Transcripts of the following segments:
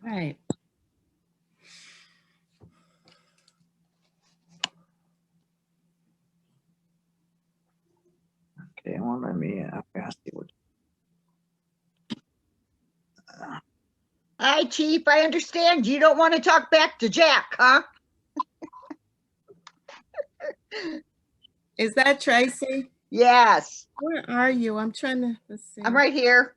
Right. Okay, well, let me, okay, I see what. Hi, Chief. I understand you don't want to talk back to Jack, huh? Is that Tracy? Yes, Where are you? I'm trying to, let's see. I'm right here.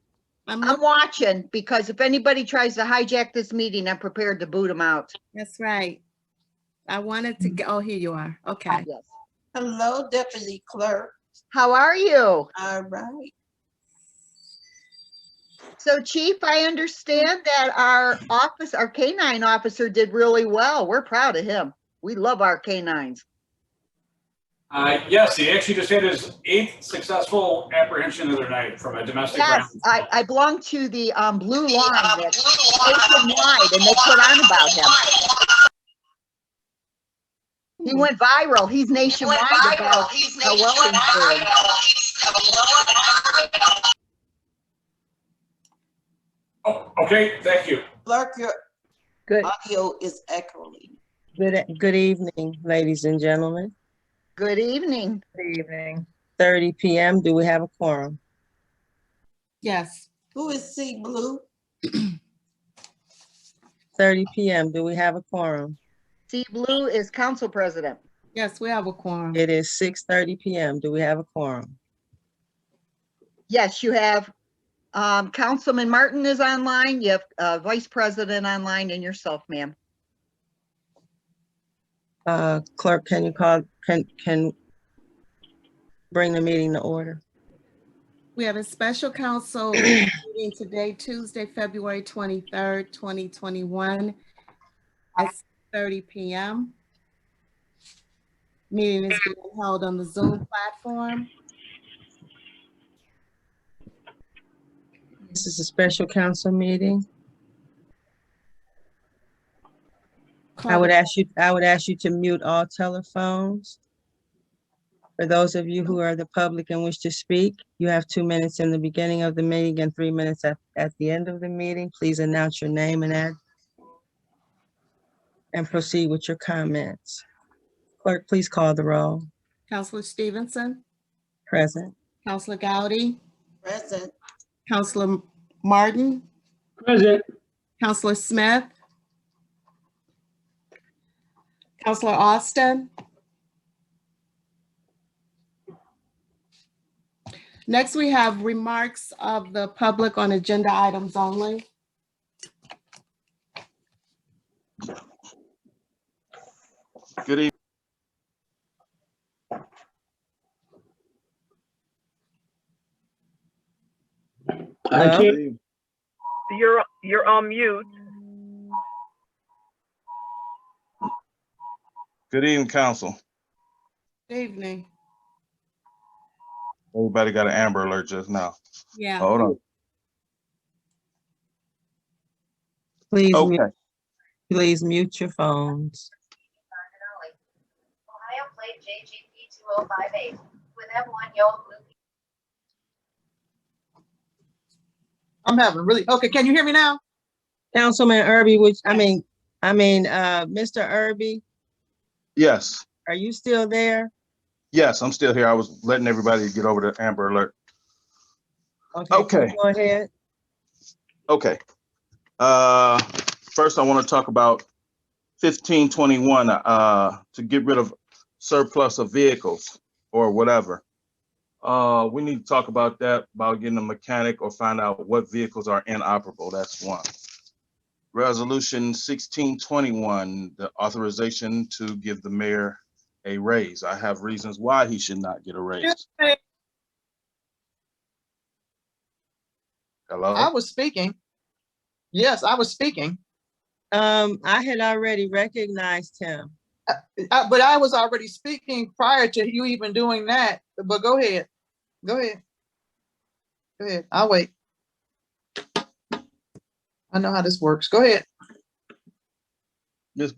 I'm I'm looking. watching because if anybody tries to hijack this meeting, I'm prepared to boot them out. That's right. I wanted to go. Oh, here you are. Okay. Yes. Hello, Deputy Clerk. How are you? All right. So, Chief, I understand that our canine officer did really well. We're proud of him. We love our canines. Yes, he actually just had his 8th successful apprehension the other night from a domestic Yes, violence. I belong to the blue line that's nationwide, and they put on about him. He went viral. He's nationwide about how well he's doing. Oh, okay, thank you. Clerk, your Good, audio is echoing. good evening, ladies and gentlemen. Good evening. Good evening. 30 p.m. Do we have a quorum? Yes. Who is C Blue? 30 p.m. Do we have a quorum? C Blue is council president. Yes, we have a quorum. It is 6:30 p.m. Do we have a quorum? Yes, you have Councilman Martin is online. You have Vice President online and yourself, ma'am. Clerk, can bring the meeting to order? We have a special council meeting today, Tuesday, February 23rd, 2021 at 6:30 p.m. Meeting is being held on the Zoom platform. This is a special council meeting. I would ask you to mute all telephones. For those of you who are the public and wish to speak, you have 2 minutes in the beginning of the meeting and 3 minutes at the end of the meeting. Please announce your name and proceed with your comments. Clerk, please call the roll. Councilor Stevenson, Present. Councilor Gowdy, Present. Councilor Martin, Present. Councilor Smith, Councilor Austin. Next, we have remarks of the public on agenda items only. Good evening. Hello? You're on mute. Good evening, council. Good evening. Everybody got an Amber Alert just now. Yeah. Hold on. Please, Okay. please mute your phones. Ohio plate JGP 2058 with M1 yellow blue. I'm having really, okay, can you hear me now? Councilman Irby, Mr. Irby, Yes. are you still there? Yes, I'm still here. I was letting everybody get over the Amber Alert. Okay. Go ahead. Okay. First, I want to talk about 1521 to get rid of surplus of vehicles or whatever. We need to talk about that, about getting a mechanic or find out what vehicles are inoperable. That's one. Resolution 1621, the authorization to give the mayor a raise. I have reasons why he should not get a raise. Hello? I was speaking. Yes, I was speaking. I had already recognized him. But I was already speaking prior to you even doing that. But go ahead. Go ahead. Go ahead. I'll wait. I know how this works. Go ahead. Miss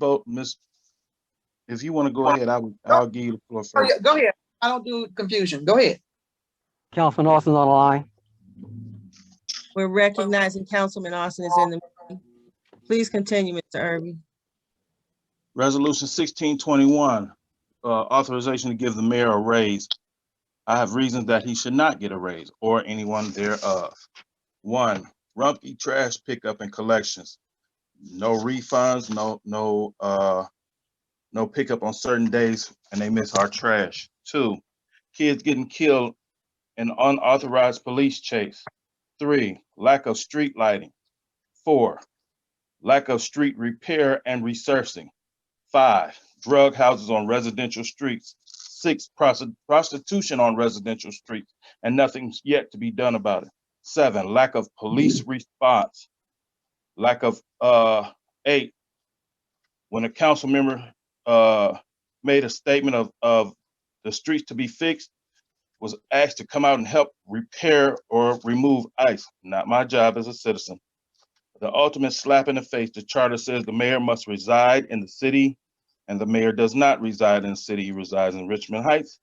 if you want to go ahead, I'll give you the floor Oh, yeah, first. go ahead. I don't do confusion. Go ahead. Councilman Austin's on the line. We're recognizing Councilman Austin is in the meeting. Please continue, Mr. Irby. Resolution 1621, authorization to give the mayor a raise. I have reasons that he should not get a raise or anyone thereof. 1, Rumpke trash pickup and collections. No refunds, no pickup on certain days, and they miss our trash. 2, kids getting killed in unauthorized police chase. 3, lack of street lighting. 4, lack of street repair and resurfacing. 5, drug houses on residential streets. 6, prostitution on residential streets, and nothing's yet to be done about it. 7, lack of police response. Lack of 8, when a council member made a statement of the streets to be fixed, was asked to come out and help repair or remove ice. Not my job as a citizen. The ultimate slap in the face, the charter says the mayor must reside in the city, and the mayor does not reside in the city. He resides in Richmond Heights,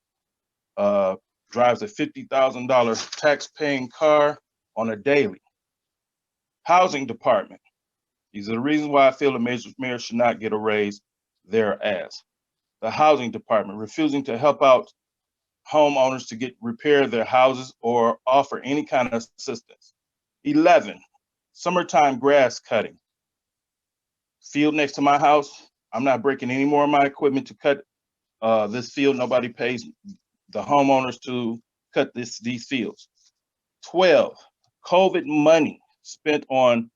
drives a $50,000 tax-paying car on a daily. Housing department. These are the reasons why I feel the mayor should not get a raise thereas. The housing department refusing to help out homeowners to repair their houses or offer any kind of assistance. 11, summertime grass cutting. Field next to my house, I'm not breaking any more of my equipment to cut this field. Nobody pays the homeowners to cut these fields. 12, COVID money spent on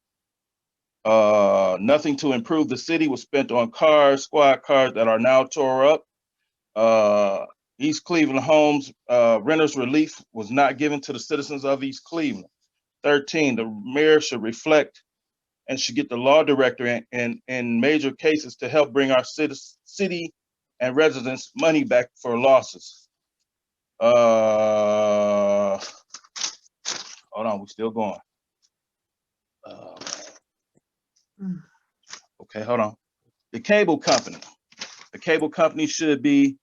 nothing to improve the city, was spent on cars, squad cars that are now tore up. East Cleveland Homes renters relief was not given to the citizens of East Cleveland. 13, the mayor should reflect and should get the law director in major cases to help bring our city and residents money back for losses. Hold on, we're still going. Okay, hold on. The cable company. The cable company should be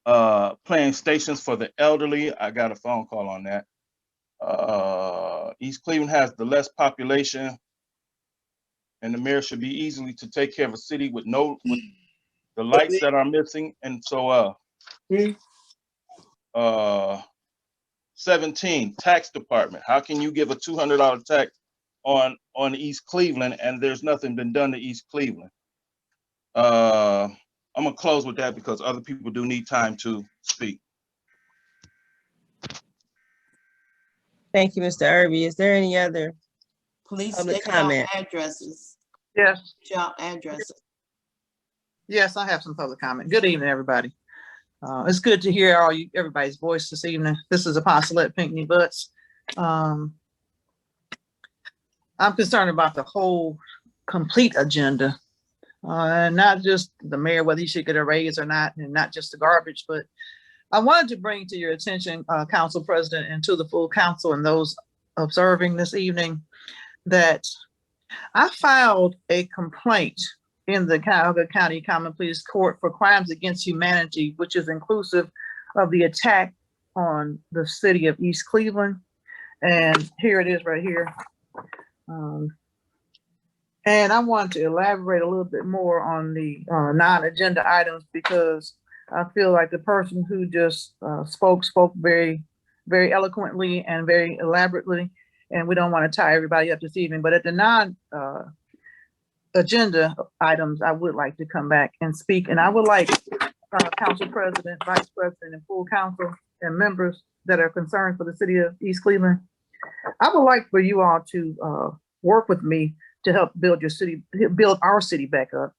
playing stations for the elderly. I got a phone call on that. East Cleveland has the less population, and the mayor should be easily to take care of a city with the lights that are missing. And so 17, tax department. How can you give a $200 tax on East Cleveland and there's nothing been done to East Cleveland? I'm gonna close with that because other people do need time to speak. Thank you, Mr. Irby. Is there any other Please public state your comment? addresses. Yes, Your addresses. yes, I have some public comment. Good evening, everybody. It's good to hear everybody's voice this evening. This is Apostle Pinckney Butts. I'm concerned about the whole complete agenda. And not just the mayor, whether he should get a raise or not, and not just the garbage, but I wanted to bring to your attention, Council President, and to the full council and those observing this evening, that I filed a complaint in the Cuyahoga County Common Pleas Court for crimes against humanity, which is inclusive of the attack on the city of East Cleveland. And here it is right here. And I want to elaborate a little bit more on the non-agenda items, because I feel like the person who just spoke very, very eloquently and very elaborately, and we don't want to tie everybody up this evening. But at the non-agenda items, I would like to come back and speak. And I would like Council President, Vice President, and full council and members that are concerned for the city of East Cleveland, I would like for you all to work with me to help build our city back up.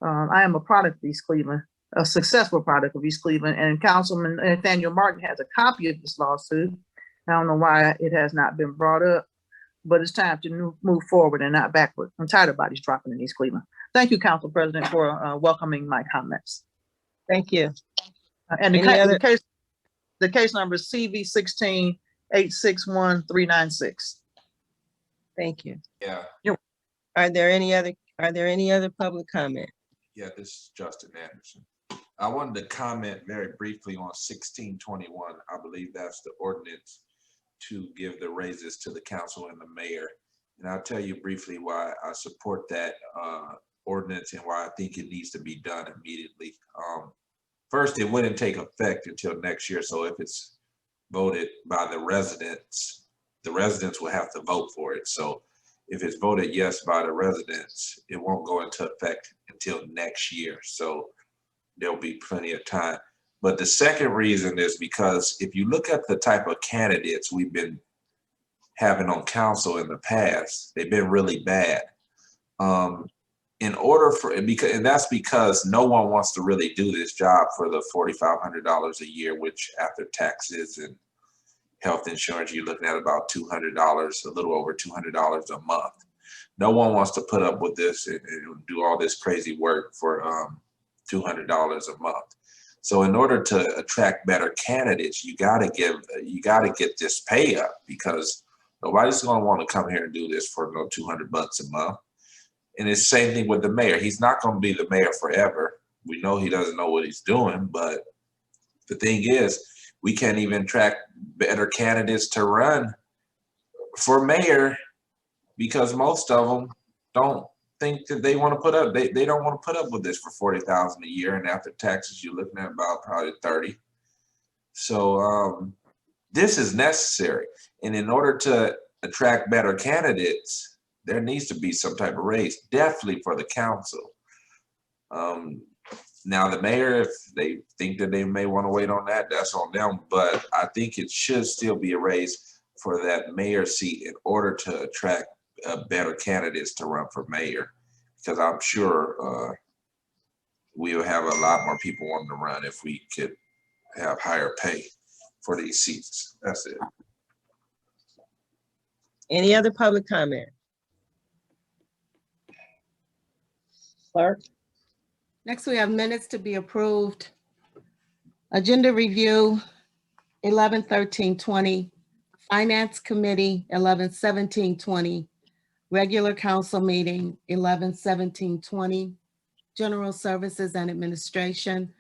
I am a product of East Cleveland, a successful product of East Cleveland, and Councilman Nathaniel Martin has a copy of this lawsuit. I don't know why it has not been brought up, but it's time to move forward and not backward. I'm tired of bodies dropping in East Cleveland. Thank you, Council President, for welcoming my comments. Thank you. And Any the case number is CV 16-861-396. Thank you. Yeah, Are there any other public comment? yeah, this is Justin Anderson. I wanted to comment very briefly on 1621. I believe that's the ordinance to give the raises to the council and the mayor. And I'll tell you briefly why I support that ordinance and why I think it needs to be done immediately. First, it wouldn't take effect until next year. So if it's voted by the residents will have to vote for it. So if it's voted yes by the residents, it won't go into effect until next year. So there'll be plenty of time. But the second reason is because if you look at the type of candidates we've been having on council in the past, they've been really bad. And that's because no one wants to really do this job for the $4,500 a year, which after taxes and health insurance, you're looking at about $200, a little over $200 a month. No one wants to put up with this and do all this crazy work for $200 a month. So in order to attract better candidates, you gotta get this pay up, because nobody's gonna want to come here and do this for no $200 a month. And it's the same thing with the mayor. He's not gonna be the mayor forever. We know he doesn't know what he's doing, but the thing is, we can't even attract better candidates to run for mayor because most of them don't think that they want to put up. They don't want to put up with this for $40,000 a year, and after taxes, you're looking at about probably 30. So this is necessary, and in order to attract better candidates, there needs to be some type of raise, definitely for the council. Now the mayor, if they think that they may want to wait on that, that's on them. But I think it should still be a raise for that mayor seat in order to attract better candidates to run for mayor, because I'm sure we'll have a lot more people wanting to run if we could have higher pay for these seats. That's it. Any other public comment? Clerk? Next, we have minutes to be approved. Agenda review, 11/13/20. Finance Committee, 11/17/20. Regular council meeting, 11/17/20. General Services and Administration,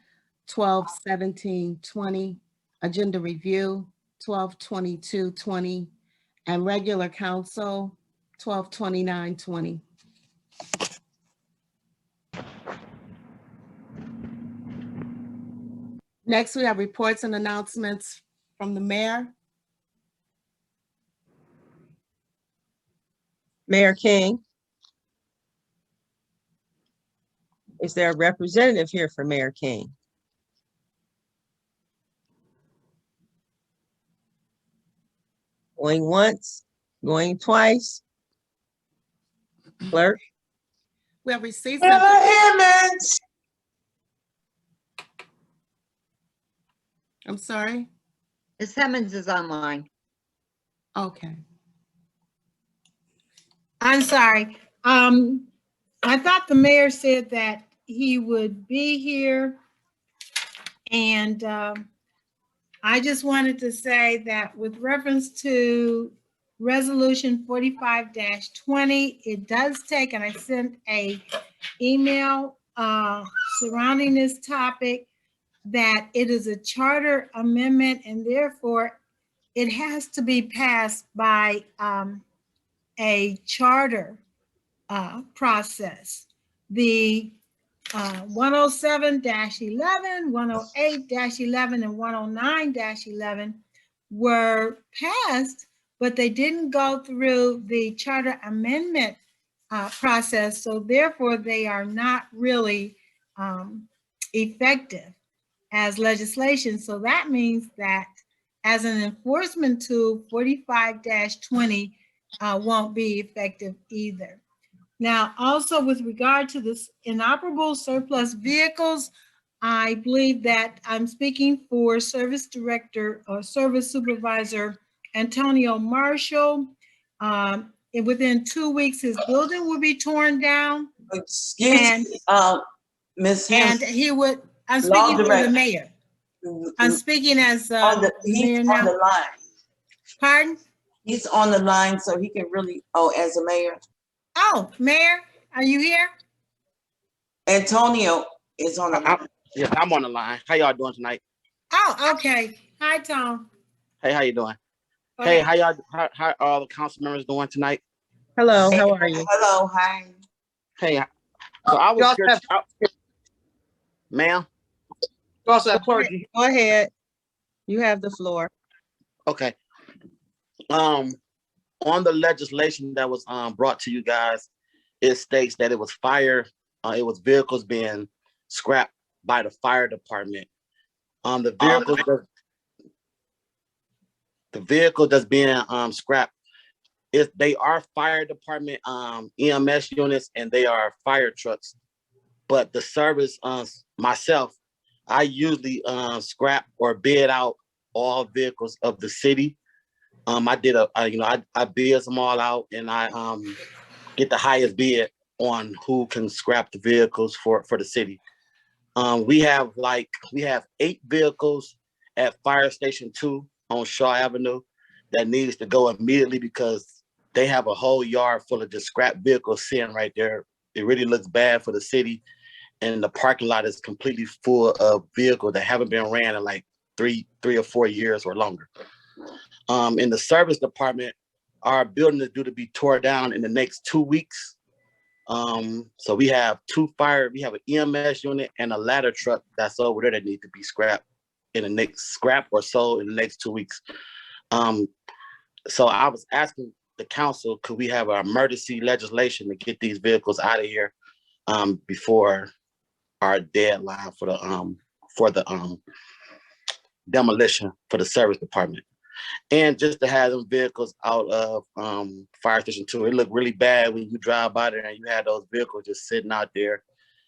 12/17/20. Agenda review, 12/22/20. And regular council, 12/29/20. Next, we have reports and announcements from the mayor. Mayor King? Is there a representative here for Mayor King? Going once, going twice? Clerk? We have received some. I'm sorry. Ms. Hemmons is online. Okay. I'm sorry. I thought the mayor said that he would be here. And I just wanted to say that with reference to Resolution 45-20, it does take, and I sent a email surrounding this topic, that it is a charter amendment and therefore it has to be passed by a charter process. The 107-11, 108-11, and 109-11 were passed, but they didn't go through the charter amendment process. So therefore they are not really effective as legislation. So that means that as an enforcement tool, 45-20 won't be effective either. Now, also with regard to this inoperable surplus vehicles, I believe that I'm speaking for Service Director or Service Supervisor Antonio Marshall. Within 2 weeks, his building will be torn down. Excuse me, Ms. And Hemmons, he would, I'm Law speaking for the Director. mayor. I'm speaking as he's mayor on the now. line. Pardon? He's on the line, so he can really, as a mayor. Oh, Mayor, are you here? Antonio is on the line. Yes, I'm on the line. How y'all doing tonight? Oh, okay. Hi, Tom. Hey, how you doing? Okay. Hey, how all the council members doing tonight? Hello, how are you? Hello, hi. Hey, so I You was also here, have, ma'am. you also have clergy. Go ahead. You have the floor. Okay. On the legislation that was brought to you guys, it states that it was it was vehicles being scrapped by the fire department. The vehicle that's being scrapped, they are fire department EMS units and they are fire trucks. But the service, myself, I usually scrap or bid out all vehicles of the city. I did I bid them all out and I get the highest bid on who can scrap the vehicles for the city. We have 8 vehicles at Fire Station 2 on Shaw Avenue that needs to go immediately because they have a whole yard full of just scrap vehicles sitting right there. It really looks bad for the city. And the parking lot is completely full of vehicles that haven't been ran in like three or 4 years or longer. In the service department, our building is due to be tore down in the next 2 weeks. So we have we have an EMS unit and a ladder truck that's over there that need to be scrapped in the next sold in the next 2 weeks. So I was asking the council, could we have an emergency legislation to get these vehicles out of here before our deadline for the demolition for the service department? And just to have them vehicles out of Fire Station 2. It looked really bad when you drive by there and you had those vehicles just sitting out there,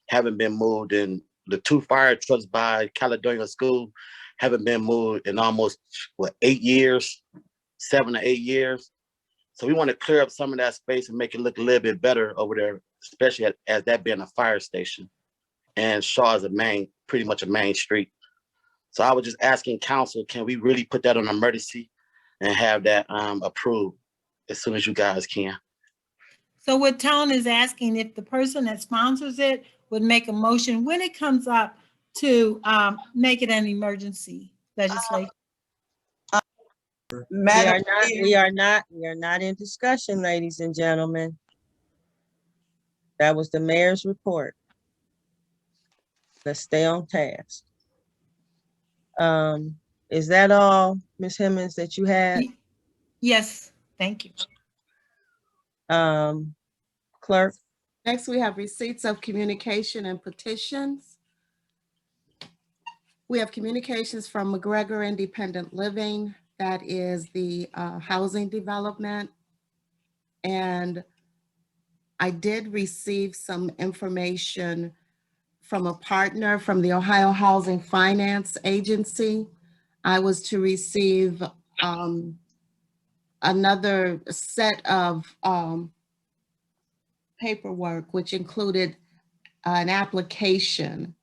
haven't been moved. And the 2 fire trucks by Caledonia School haven't been moved in almost, 8 years, 7 to 8 years. So we want to clear up some of that space and make it look a little bit better over there, especially as that being a fire station. And Shaw is pretty much a main street. So I was just asking council, can we really put that on emergency and have that approved as soon as you guys can? So what Tone is asking, if the person that sponsors it would make a motion when it comes up to make it an emergency legislation. Madam We are not in discussion, ladies and gentlemen. That was the mayor's report. Let's stay on task. Is that all, Ms. Hemmings, that you had? Yes, thank you. Clerk? Next, we have receipts of communication and petitions. We have communications from McGregor Independent Living. That is the housing development. And I did receive some information from a partner from the Ohio Housing Finance Agency. I was to receive another set of paperwork, which included an application.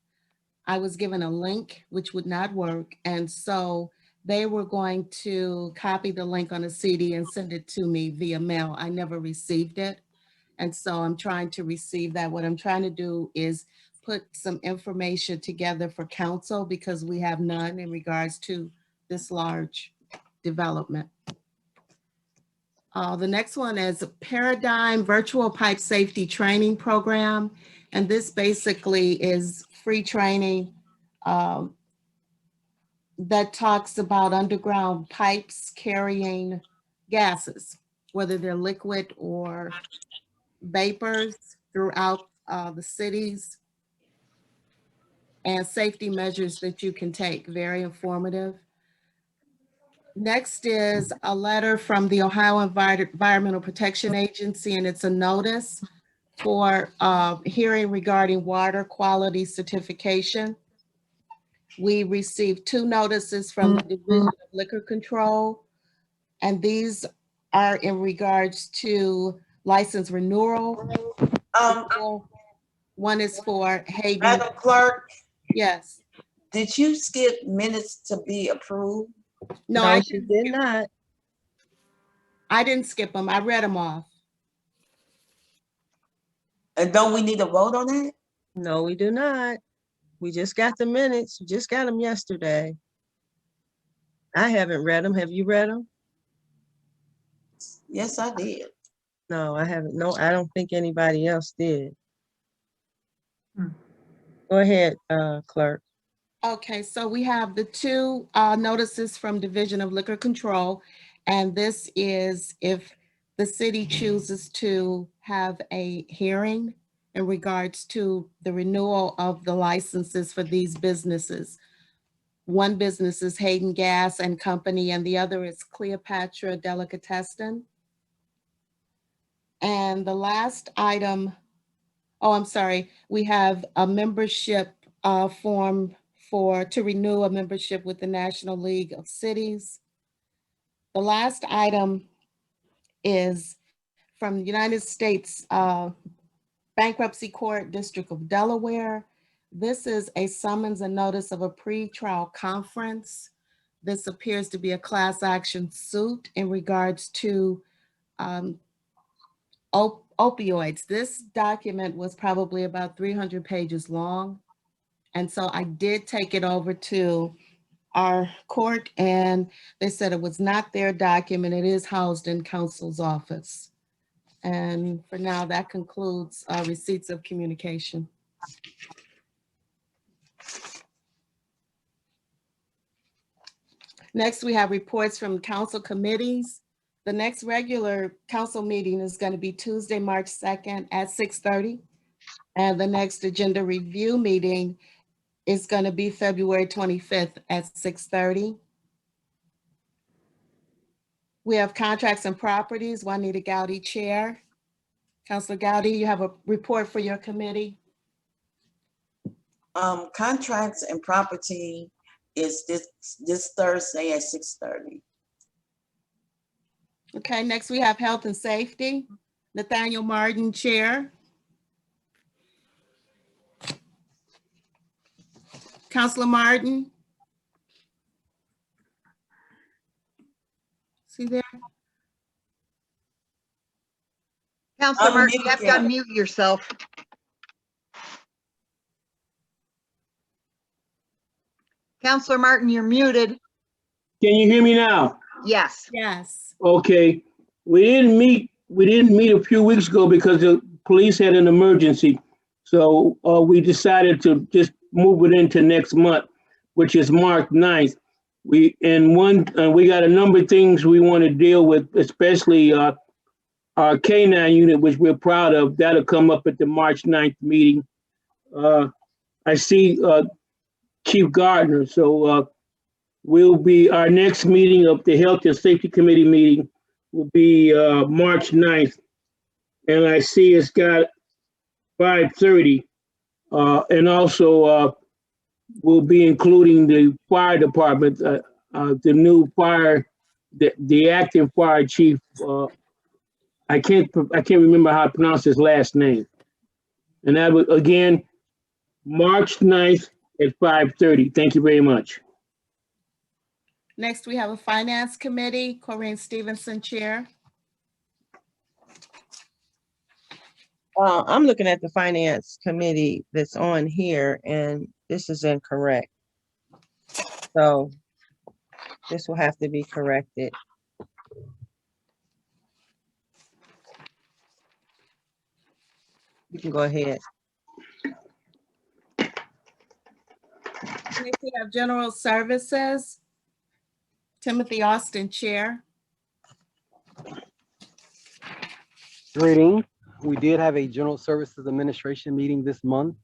I was given a link, which would not work. And so they were going to copy the link on a CD and send it to me via mail. I never received it. And so I'm trying to receive that. What I'm trying to do is put some information together for council because we have none in regards to this large development. The next one is a Paradigm Virtual Pipe Safety Training Program. And this basically is free training that talks about underground pipes carrying gases, whether they're liquid or vapors throughout the cities, and safety measures that you can take. Very informative. Next is a letter from the Ohio Environmental Protection Agency, and it's a notice for hearing regarding water quality certification. We received 2 notices from the Division of Liquor Control, and these are in regards to license renewal. One is for Hayden. Madam Clerk, Yes. did you skip minutes to be approved? No, No, I she did not. didn't skip them. I read them off. And don't we need to vote on that? No, we do not. We just got the minutes. We just got them yesterday. I haven't read them. Have you read them? Yes, I did. No, I haven't. No, I don't think anybody else did. Hmm. Go ahead, clerk. Okay, so we have the two notices from Division of Liquor Control. And this is if the city chooses to have a hearing in regards to the renewal of the licenses for these businesses. One business is Hayden Gas and Company, and the other is Cleopatra Delicatessen. And the last item, oh, I'm sorry, we have a membership form to renew a membership with the National League of Cities. The last item is from the United States Bankruptcy Court, District of Delaware. This is a summons and notice of a pretrial conference. This appears to be a class action suit in regards to opioids. This document was probably about 300 pages long. And so I did take it over to our court, and they said it was not their document. It is housed in counsel's office. And for now, that concludes receipts of communication. Next, we have reports from council committees. The next regular council meeting is going to be Tuesday, March 2nd at 6:30. And the next agenda review meeting is going to be February 25th at 6:30. We have contracts and properties. Juanita Gowdy, Chair. Councilor Gowdy, you have a report for your committee. Contracts and property is this Thursday at 6:30. Okay, next we have health and safety. Nathaniel Martin, Chair. Councilor Martin. See there? Counselor Unmute Martin, you have to him. unmute yourself. Counselor Martin, you're muted. Can you hear me now? Yes. Yes. Okay. We didn't meet a few weeks ago because the police had an emergency. So we decided to just move it into next month, which is March 9th. We got a number of things we want to deal with, especially our K9 unit, which we're proud of. That'll come up at the March 9th meeting. I see Chief Gardner. So our next meeting of the Health and Safety Committee meeting will be March 9th. And I see it's got 5:30. And also we'll be including the fire department, the new fire, the acting fire chief. I can't remember how to pronounce his last name. And that was, again, March 9th at 5:30. Thank you very much. Next, we have a finance committee. Corinne Stevenson, Chair. I'm looking at the finance committee that's on here, and this is incorrect. So this will have to be corrected. You can go ahead. Next, we have general services. Timothy Austin, Chair. Greetings. We did have a General Services Administration meeting this month.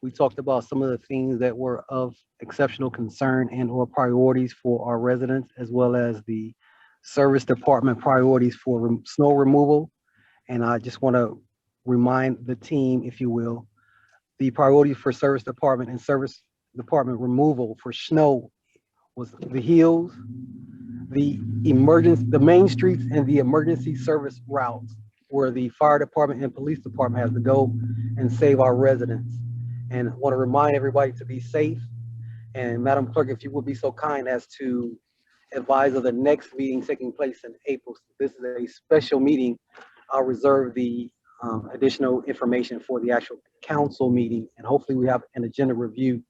We talked about some of the things that were of exceptional concern and/or priorities for our residents, as well as the service department priorities for snow removal. And I just want to remind the team, if you will, the priority for service department and service department removal for snow was the hills, the main streets, and the emergency service routes where the fire department and police department has to go and save our residents. And I want to remind everybody to be safe. And Madam Clerk, if you would be so kind as to advise of the next meeting taking place in April. This is a special meeting. I'll reserve the additional information for the actual council meeting, and hopefully we have an agenda review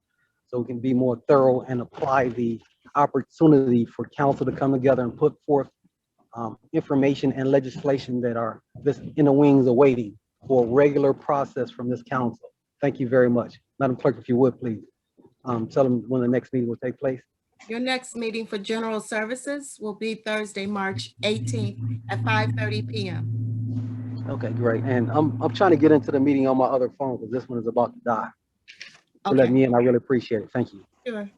so we can be more thorough and apply the opportunity for council to come together and put forth information and legislation that are just in the wings awaiting for a regular process from this council. Thank you very much. Madam Clerk, if you would, please, tell them when the next meeting will take place. Your next meeting for general services will be Thursday, March 18th at 5:30 p.m. Okay, great. And I'm trying to get into the meeting on my other phone because this one is about to die. For letting me in, I really appreciate it. Thank you. Sure.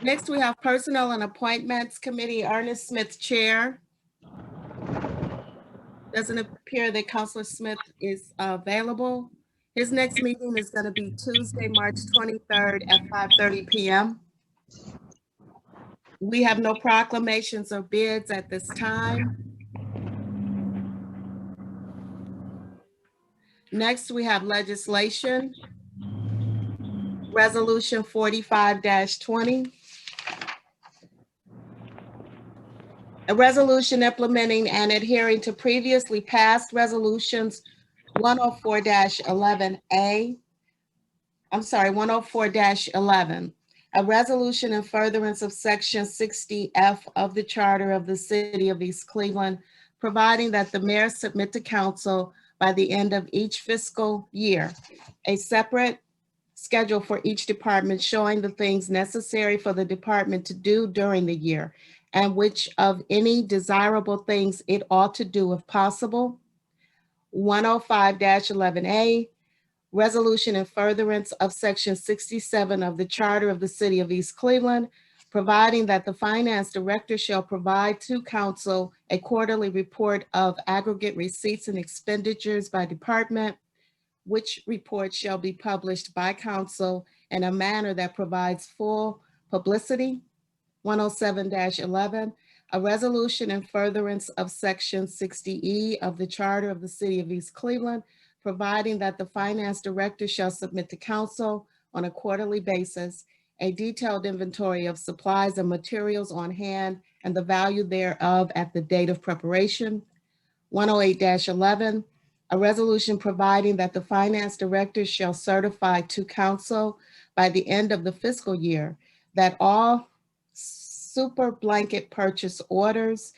Next, we have Personnel and Appointments Committee, Ernest Smith, Chair. Doesn't appear that Counselor Smith is available. His next meeting is going to be Tuesday, March 23rd at 5:30 p.m. We have no proclamations or bids at this time. Next, we have legislation. Resolution 45-20. A resolution implementing and adhering to previously passed resolutions 104-11A. I'm sorry, 104-11. A resolution in furtherance of Section 60F of the Charter of the City of East Cleveland, providing that the mayor submit to council by the end of each fiscal year a separate schedule for each department showing the things necessary for the department to do during the year and which of any desirable things it ought to do if possible. 105-11A, resolution in furtherance of Section 67 of the Charter of the City of East Cleveland, providing that the finance director shall provide to council a quarterly report of aggregate receipts and expenditures by department, which report shall be published by council in a manner that provides full publicity. 107-11, a resolution in furtherance of Section 60E of the Charter of the City of East Cleveland, providing that the finance director shall submit to council on a quarterly basis a detailed inventory of supplies and materials on hand and the value thereof at the date of preparation. 108-11, a resolution providing that the finance director shall certify to council by the end of the fiscal year that all super blanket purchase orders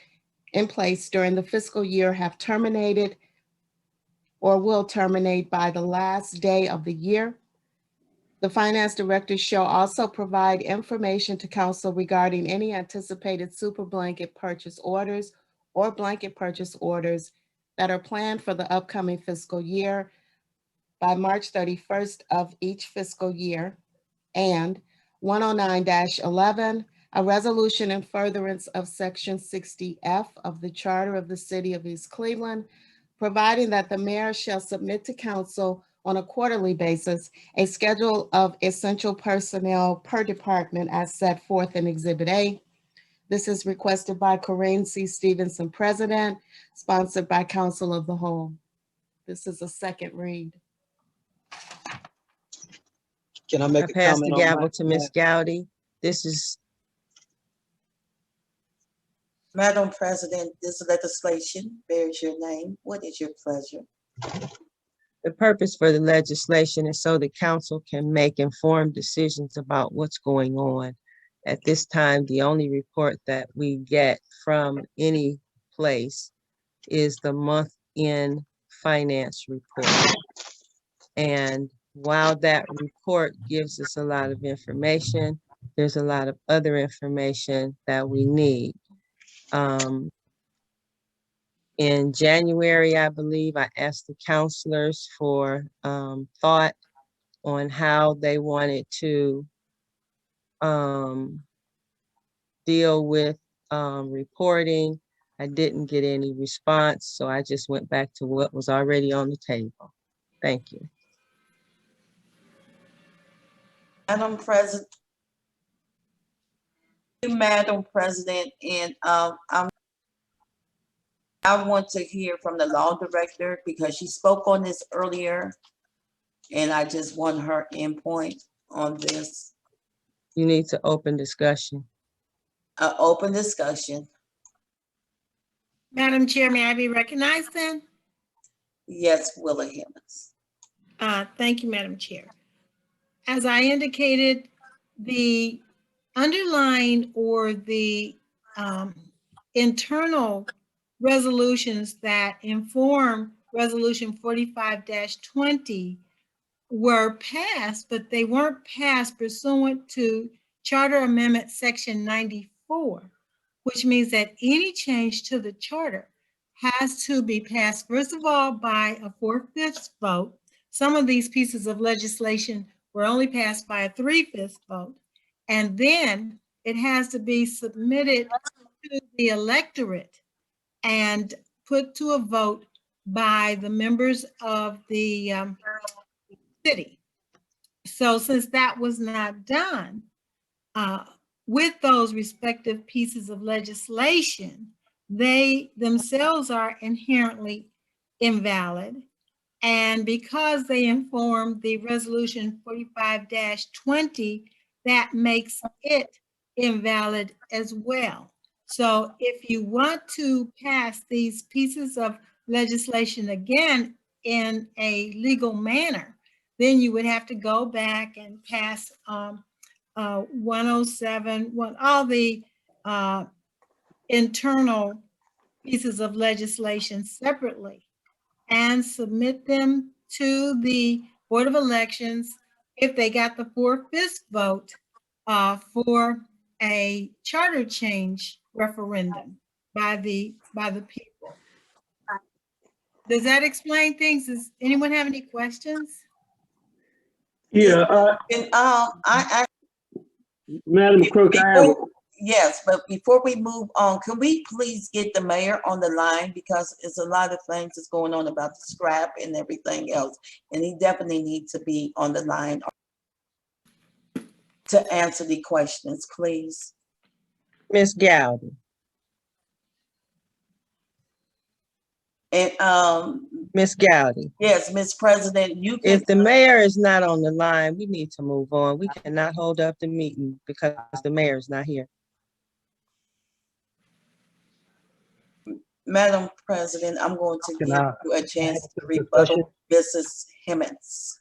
in place during the fiscal year have terminated or will terminate by the last day of the year. The finance director shall also provide information to council regarding any anticipated super blanket purchase orders or blanket purchase orders that are planned for the upcoming fiscal year by March 31st of each fiscal year. And 109-11, a resolution in furtherance of Section 60F of the Charter of the City of East Cleveland, providing that the mayor shall submit to council on a quarterly basis a schedule of essential personnel per department as set forth in Exhibit A. This is requested by Corinne C. Stevenson, President, sponsored by Council of the Whole. This is a second read. Can I make a pass the comment on gavel that? to Ms. Gowdy. This is, Madam President, this legislation bears your name. What is your pleasure? the purpose for the legislation is so the council can make informed decisions about what's going on. At this time, the only report that we get from any place is the month-end finance report. And while that report gives us a lot of information, there's a lot of other information that we need. In January, I believe, I asked the counselors for thought on how they wanted to deal with reporting. I didn't get any response, so I just went back to what was already on the table. Thank you. Madam President, and I want to hear from the law director because she spoke on this earlier, and I just want her input on this. You need to open discussion. Open discussion. Madam Chair, may I be recognized then? Yes, Willa Hemmons. Thank you, Madam Chair. As I indicated, the underlying or the internal resolutions that inform Resolution 45-20 were passed, but they weren't passed pursuant to Charter Amendment Section 94, which means that any change to the charter has to be passed, first of all, by a 4/5 vote. Some of these pieces of legislation were only passed by a 3/5 vote. And then it has to be submitted to the electorate and put to a vote by the members of the city. So since that was not done with those respective pieces of legislation, they themselves are inherently invalid. And because they inform the Resolution 45-20, that makes it invalid as well. So if you want to pass these pieces of legislation again in a legal manner, then you would have to go back and pass 107, all the internal pieces of legislation separately and submit them to the Board of Elections if they got the 4/5 vote for a charter change referendum by the people. Does that explain things? Does anyone have any questions? Yeah, I Madam Clerk, I have, yes, but before we move on, can we please get the mayor on the line, because it's a lot of things that's going on about the scrap and everything else, and he definitely needs to be on the line to answer the questions, please. Ms. Gowdy. And Ms. Gowdy, yes, Ms. President, you can. if the mayor is not on the line, we need to move on. We cannot hold up the meeting because the mayor is not here. Madam President, I'm going to Can give I you a chance add to to the discussion? rebuttal, Mrs. Hemmons.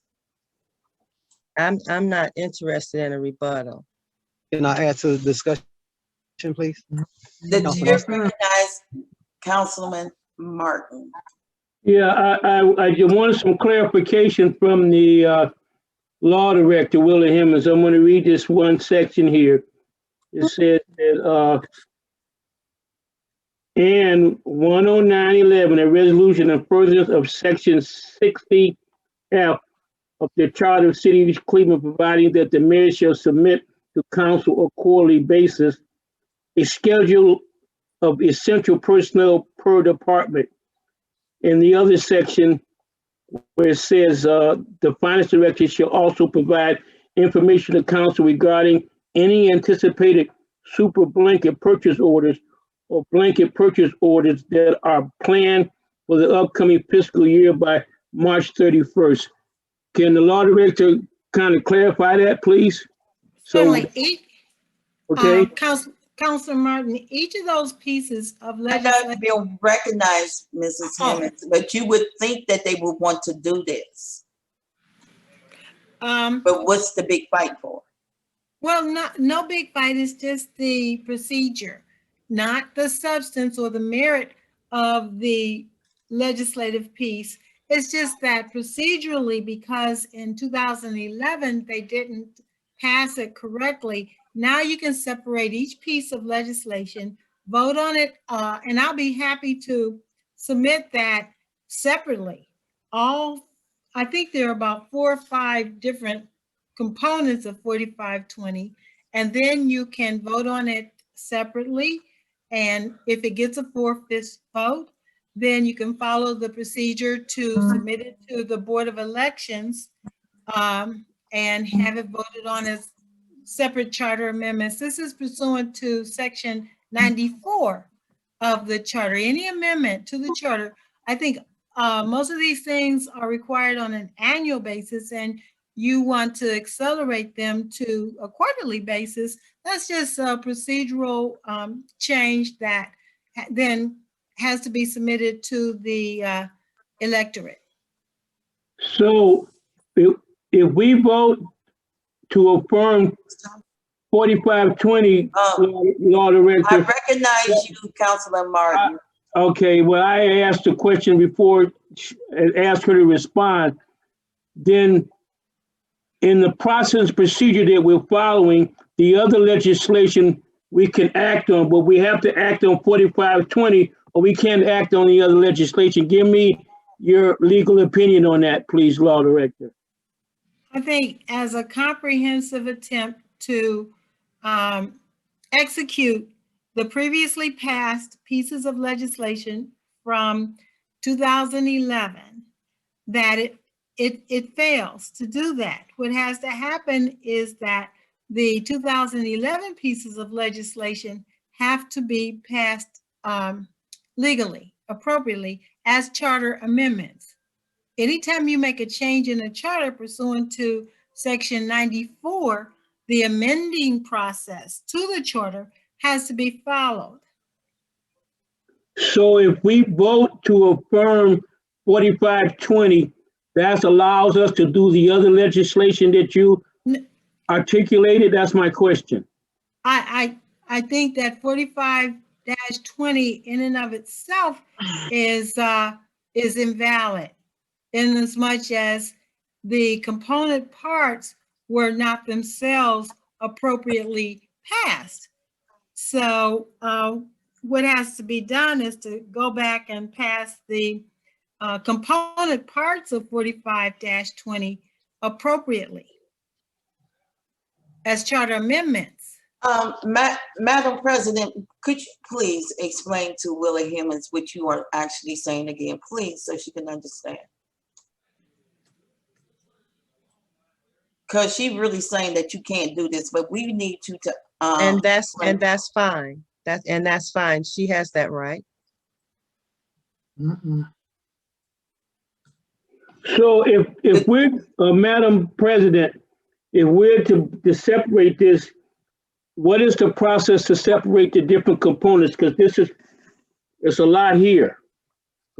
I'm not interested in a rebuttal. Can I add to the discussion, please? The Councilman chair Austin? recognized Councilman Martin. yeah, I just wanted some clarification from the law director, Willie Hemmons. I'm going to read this one section here. It says that and 10911, a resolution in furtherance of section 60F of the Charter of City of East Cleveland, providing that the mayor shall submit to council on a quarterly basis a schedule of essential personnel per department. In the other section where it says the finance director shall also provide information to council regarding any anticipated super blanket purchase orders or blanket purchase orders that are planned for the upcoming fiscal year by March 31st. Can the law director kind of clarify that, please? Certainly. Okay. Councilor Martin, each of those pieces of I know legislation. you'll recognize Mrs. Hemmons, but you would think that they would want to do this. But what's the big fight for? Well, no big fight, it's just the procedure, not the substance or the merit of the legislative piece. It's just that procedurally, because in 2011, they didn't pass it correctly. Now you can separate each piece of legislation, vote on it, and I'll be happy to submit that separately. I think there are about 4 or 5 different components of 4520, and then you can vote on it separately. And if it gets a 4/5 vote, then you can follow the procedure to submit it to the Board of Elections and have it voted on as separate charter amendments. This is pursuant to section 94 of the charter. Any amendment to the charter, I think most of these things are required on an annual basis, and you want to accelerate them to a quarterly basis. That's just a procedural change that then has to be submitted to the electorate. So if we vote to affirm 4520, Law I Director. recognize you, Councilor Martin. Okay, well, I asked a question before, asked her to respond. Then in the process procedure that we're following, the other legislation we can act on, but we have to act on 4520 or we can't act on the other legislation. Give me your legal opinion on that, please, Law Director. I think as a comprehensive attempt to execute the previously passed pieces of legislation from 2011, that it fails to do that. What has to happen is that the 2011 pieces of legislation have to be passed legally, appropriately, as charter amendments. Anytime you make a change in a charter pursuant to Section 94, the amending process to the charter has to be followed. So if we vote to affirm 4520, that allows us to do the other legislation that you articulated? That's my question. I think that 45-20 in and of itself is invalid, in as much as the component parts were not themselves appropriately passed. So what has to be done is to go back and pass the component parts of 45-20 appropriately as charter amendments. Madam President, could you please explain to Willie Hemmings what you are actually saying again, please, so she can understand? Because she really saying that you can't do this, but we need you to. And that's fine. That's fine. She has that right. So if we're, Madam President, if we're to separate this, what is the process to separate the different components? Because it's a lot here,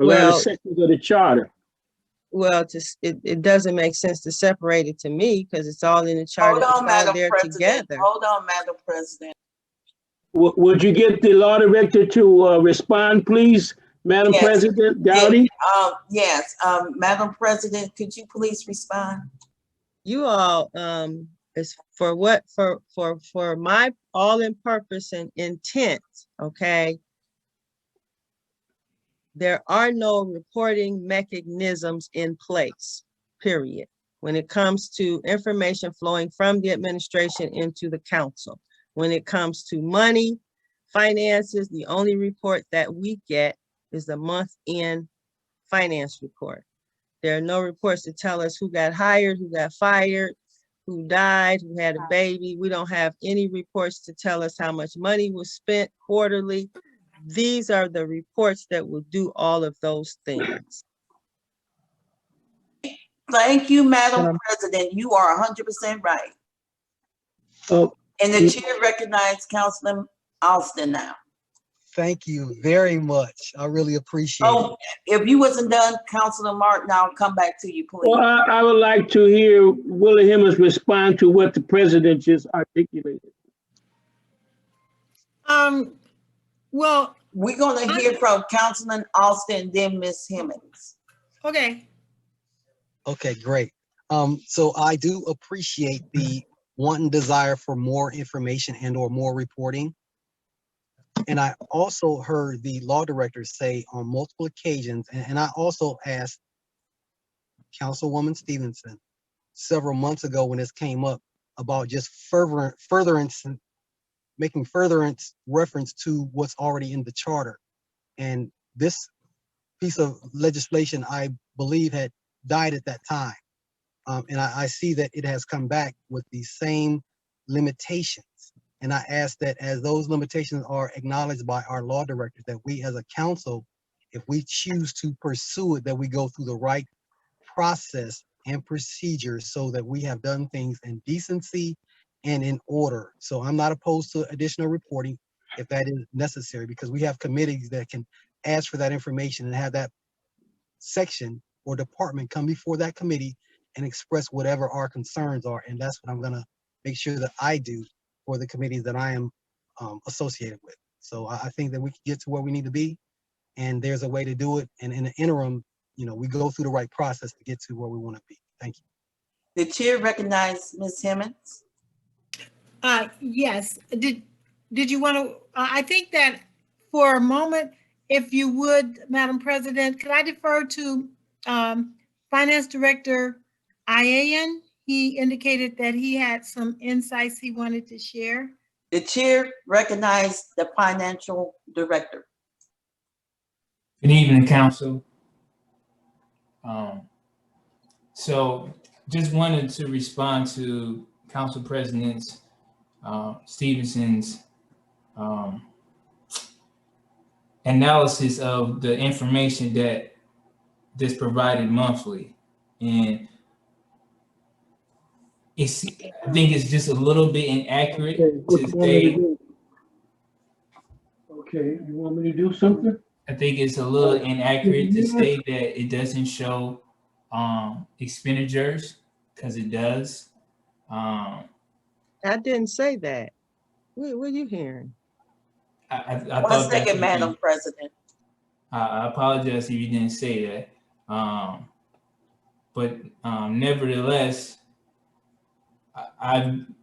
a lot of sections of the charter. Well, it doesn't make sense to separate it to me because it's all in the charter. Hold on, Madam there President. together. Hold on, Madam President. Would you get the Law Director to respond, please, Madam President Dowdy? Yes, Madam President, could you please respond? You all, is for what, for my all in purpose and intent, okay? There are no reporting mechanisms in place, period, when it comes to information flowing from the administration into the council. When it comes to money, finances, the only report that we get is the month-end finance report. There are no reports to tell us who got hired, who got fired, who died, who had a baby. We don't have any reports to tell us how much money was spent quarterly. These are the reports that will do all of those things. Thank you, Madam President. You are 100% right. And the chair recognizes Councilman Alston now. Thank you very much. I really appreciate it. If you wasn't done, Councilor Martin, I'll come back to you, please. Well, I would like to hear Willie Hemmings respond to what the president just articulated. Well, we're going to hear from Councilman Alston, then Ms. Hemmings. Okay. Okay, great. So I do appreciate the want and desire for more information and or more reporting. And I also heard the law director say on multiple occasions, and I also asked Councilwoman Stevenson several months ago when this came up about just making furtherance reference to what's already in the charter. And this piece of legislation, I believe, had died at that time. And I see that it has come back with the same limitations. And I ask that as those limitations are acknowledged by our law directors, that we as a council, if we choose to pursue it, that we go through the right process and procedures so that we have done things in decency and in order. So I'm not opposed to additional reporting if that is necessary, because we have committees that can ask for that information and have that section or department come before that committee and express whatever our concerns are. And that's what I'm gonna make sure that I do for the committees that I am associated with. So I think that we can get to where we need to be, and there's a way to do it. And in the interim, you know, we go through the right process to get to where we want to be. Thank you. The chair recognizes Ms. Hemmons. Yes, did you want to, I think that for a moment, if you would, Madam President, could I defer to Finance Director Iayan? He indicated that he had some insights he wanted to share. The chair recognizes the financial director. Good evening, council. So just wanted to respond to Council President Stevenson's analysis of the information that's provided monthly. And I think it's just a little bit inaccurate to say. Okay, you want me to do something? I think it's a little inaccurate to say that it doesn't show expenditures, because it does. I didn't say that. What are you hearing? I One thought second, that's Madam President. I apologize if you didn't say that. But nevertheless, I'm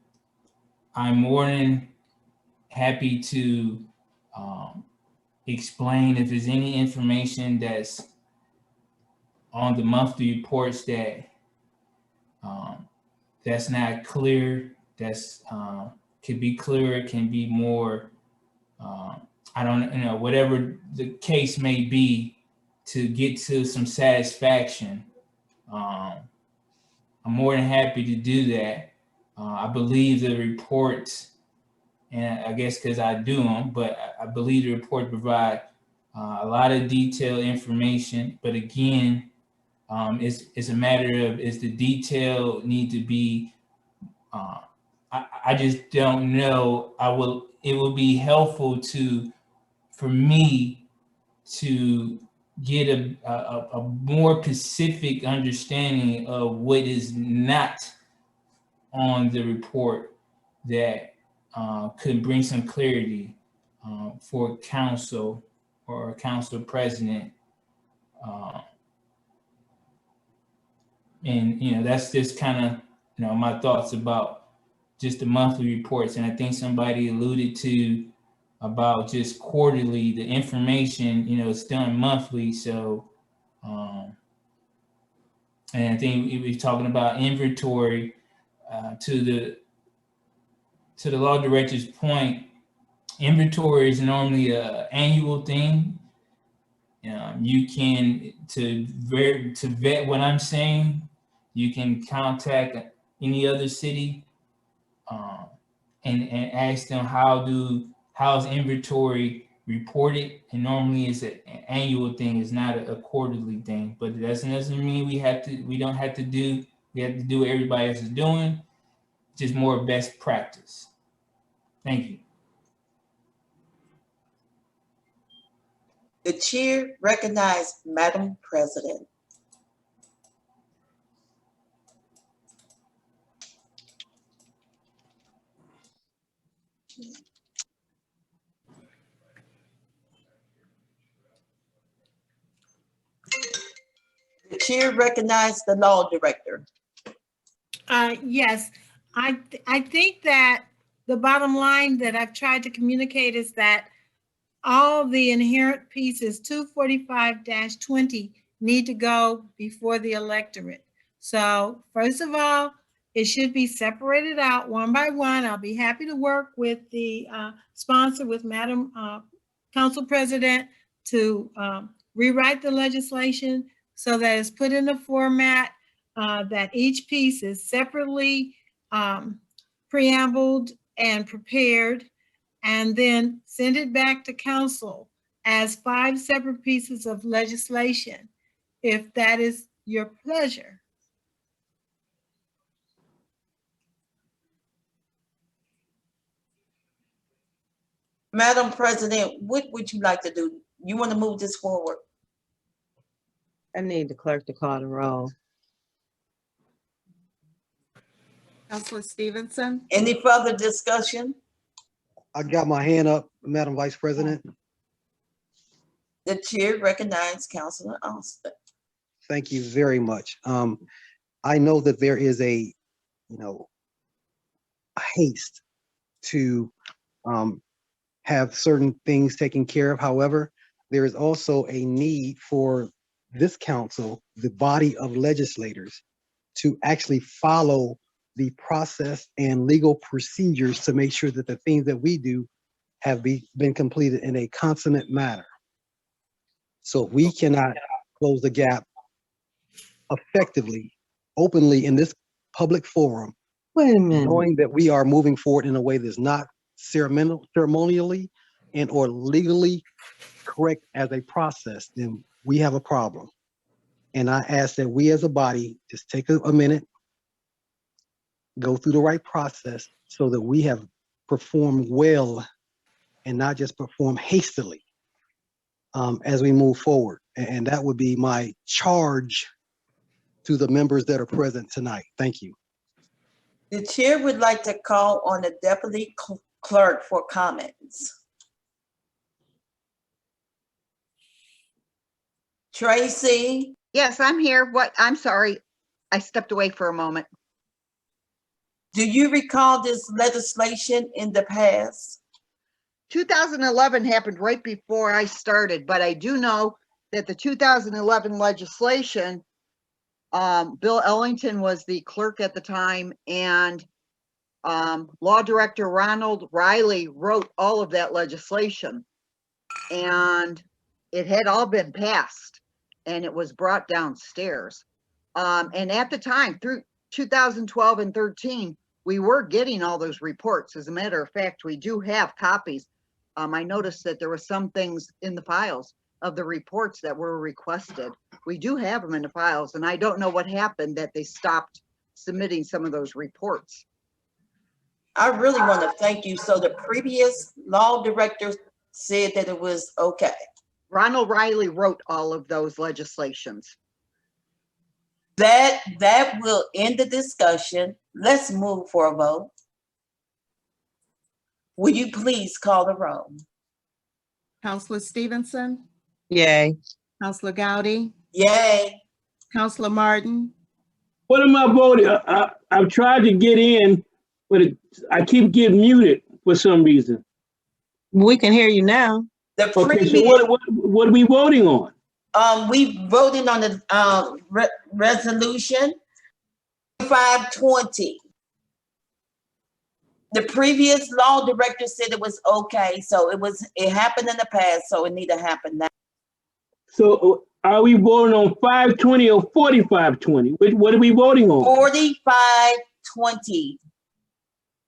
more than happy to explain if there's any information that's on the monthly reports that that's not clear, that's could be clearer, can be more, I don't know, whatever the case may be, to get to some satisfaction. I'm more than happy to do that. I believe the reports, and I guess because I do them, but I believe the report provide a lot of detailed information. But again, it's a matter of, is the detail need to be, I just don't know. It will be helpful for me to get a more specific understanding of what is not on the report that could bring some clarity for council or council president. And, you know, that's just kind of, you know, my thoughts about just the monthly reports. And I think somebody alluded to about just quarterly, the information, you know, it's done monthly. So, and I think we were talking about inventory, to the law director's point, inventory is normally an annual thing. You can, to vet what I'm saying, you can contact any other city and ask them how's inventory reported, and normally it's an annual thing, it's not a quarterly thing. But that doesn't mean we have to do what everybody else is doing, just more best practice. Thank you. The chair recognizes Madam President. The chair recognizes the law director. Yes, I think that the bottom line that I've tried to communicate is that all the inherent pieces, 245-20, need to go before the electorate. So first of all, it should be separated out one by one. I'll be happy to work with the sponsor, with Madam Council President, to rewrite the legislation so that it's put in a format that each piece is separately preambled and prepared, and then send it back to council as 5 separate pieces of legislation, if that is your pleasure. Madam President, what would you like to do? You want to move this forward? I need the clerk to call the roll. Counselor Stevenson? Any further discussion? I got my hand up, Madam Vice President. The chair recognizes Councilor Austin. Thank you very much. I know that there is a haste to have certain things taken care of. However, there is also a need for this council, the body of legislators, to actually follow the process and legal procedures to make sure that the things that we do have been completed in a consummate manner. So if we cannot close the gap effectively, openly in this public forum, knowing that we are moving forward in a way that's not ceremonially and or legally correct as a process, then we have a problem. And I ask that we as a body just take a minute, go through the right process so that we have performed well and not just perform hastily as we move forward. And that would be my charge to the members that are present tonight. Thank you. The chair would like to call on the deputy clerk for comments. Tracy? Yes, I'm here. I'm sorry. I stepped away for a moment. Do you recall this legislation in the past? 2011 happened right before I started, but I do know that the 2011 legislation, Bill Ellington was the clerk at the time, and Law Director Ronald Riley wrote all of that legislation. And it had all been passed, and it was brought downstairs. And at the time, through 2012 and 13, we were getting all those reports. As a matter of fact, we do have copies. I noticed that there were some things in the files of the reports that were requested. We do have them in the files, and I don't know what happened that they stopped submitting some of those reports. I really want to thank you. So the previous law director said that it was okay. Ronald Riley wrote all of those legislations. That will end the discussion. Let's move for a vote. Will you please call the roll? Counselor Stevenson? Yay. Counselor Gowdy? Yay. Counselor Martin? What am I voting? I've tried to get in, but I keep getting muted for some reason. We can hear you now. The Okay, previous, so what are we voting on? we voted on the resolution 520. The previous law director said it was okay, so it happened in the past, so it need to happen now. So are we voting on 520 or 4520? What are we voting on? 4520.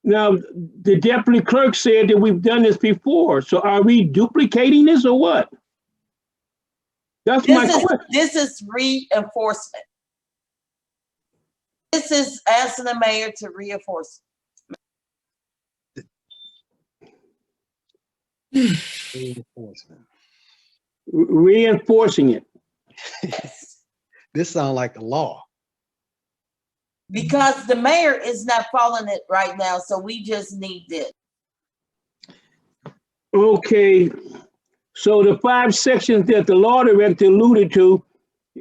Now, the deputy clerk said that we've done this before. So are we duplicating this or what? That's my question. This is reinforcement. This is asking the mayor to reinforce. Reinforcement. Reinforcing it. This sounds like a law. Because the mayor is not following it right now, so we just need it. Okay, so the 5 sections that the law director alluded to,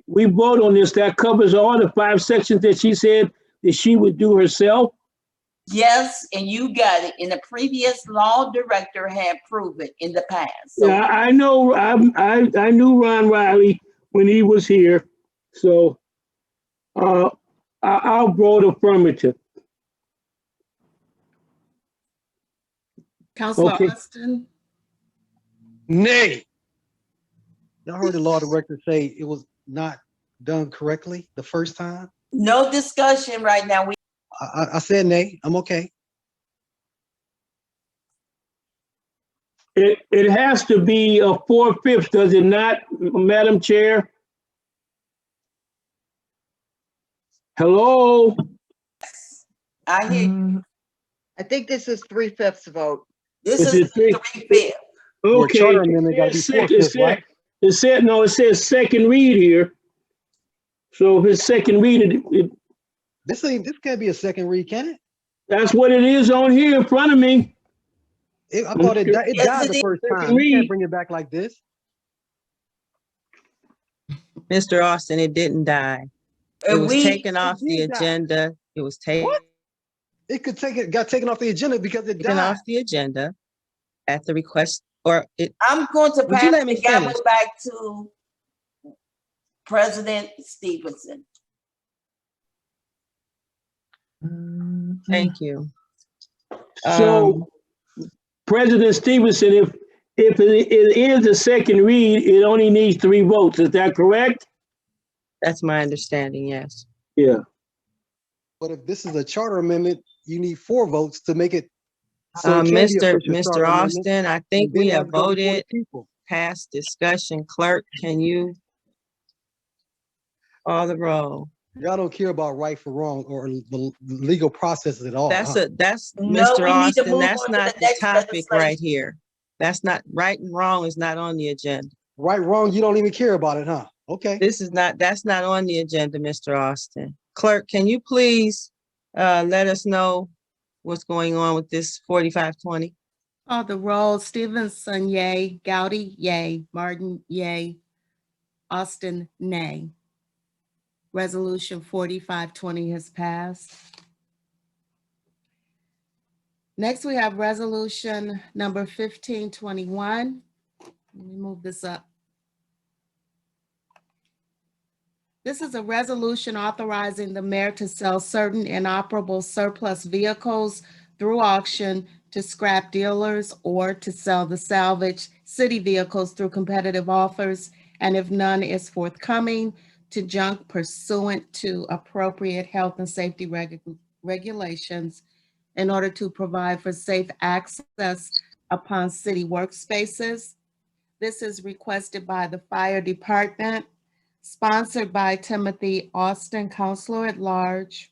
we vote on this, that covers all the 5 sections that she said that she would do herself? Yes, and you got it. And the previous law director had proven in the past. So Yeah, I know, I knew Ron Riley when he was here, so I'll vote affirmative. Counselor Okay. Austin? Nay. Y'all heard the law director say it was not done correctly the first time? no discussion right now. I said nay, I'm okay. It has to be a 4/5, does it not, Madam Chair? Hello? I hear you. I think this is 3/5 vote. This Is is it three? 3/5. Or Okay. charter amendment gotta be four-fifths, right? It says second read here. So if it's second read, This can't be a second read, can it? That's what it is on here in front of me. I thought it died Yes, the it first is. time. You can't bring it back like this. Mr. Austin, it didn't die. It And was we, taken off the did die. agenda. It was taken It got taken off the agenda because it died. off the agenda at the request, or it, I'm going to Would you pass let me the gavel finish? back to President Stevenson. thank you. So, President Stevenson, if it is a second read, it only needs 3 votes. Is that correct? That's my understanding, yes. Yeah. But if this is a charter amendment, you need 4 votes to make it. So it can be official Mr. charter amendment, Austin, I think and then we it has have to go before the voted people. past discussion. Clerk, can you call the roll? Y'all don't care about right for wrong or the legal processes at all. That's huh? No, Mr. we need to Austin, move that's on to not the the next topic right legislation. here. That's not, right and wrong is not on the agenda. Right, wrong, you don't even care about it, huh? Okay. That's not on the agenda, Mr. Austin. Clerk, can you please let us know what's going on with this 4520? Call the roll. Stevenson, yay. Gowdy, yay. Martin, yay. Austin, nay. Resolution 4520 has passed. Next, we have resolution number 1521. Let me move this up. This is a resolution authorizing the mayor to sell certain inoperable surplus vehicles through auction to scrap dealers or to sell the salvaged city vehicles through competitive offers, and if none is forthcoming, to junk pursuant to appropriate health and safety regulations in order to provide for safe access upon city workspaces. This is requested by the fire department, sponsored by Timothy Austin, Counselor at Large,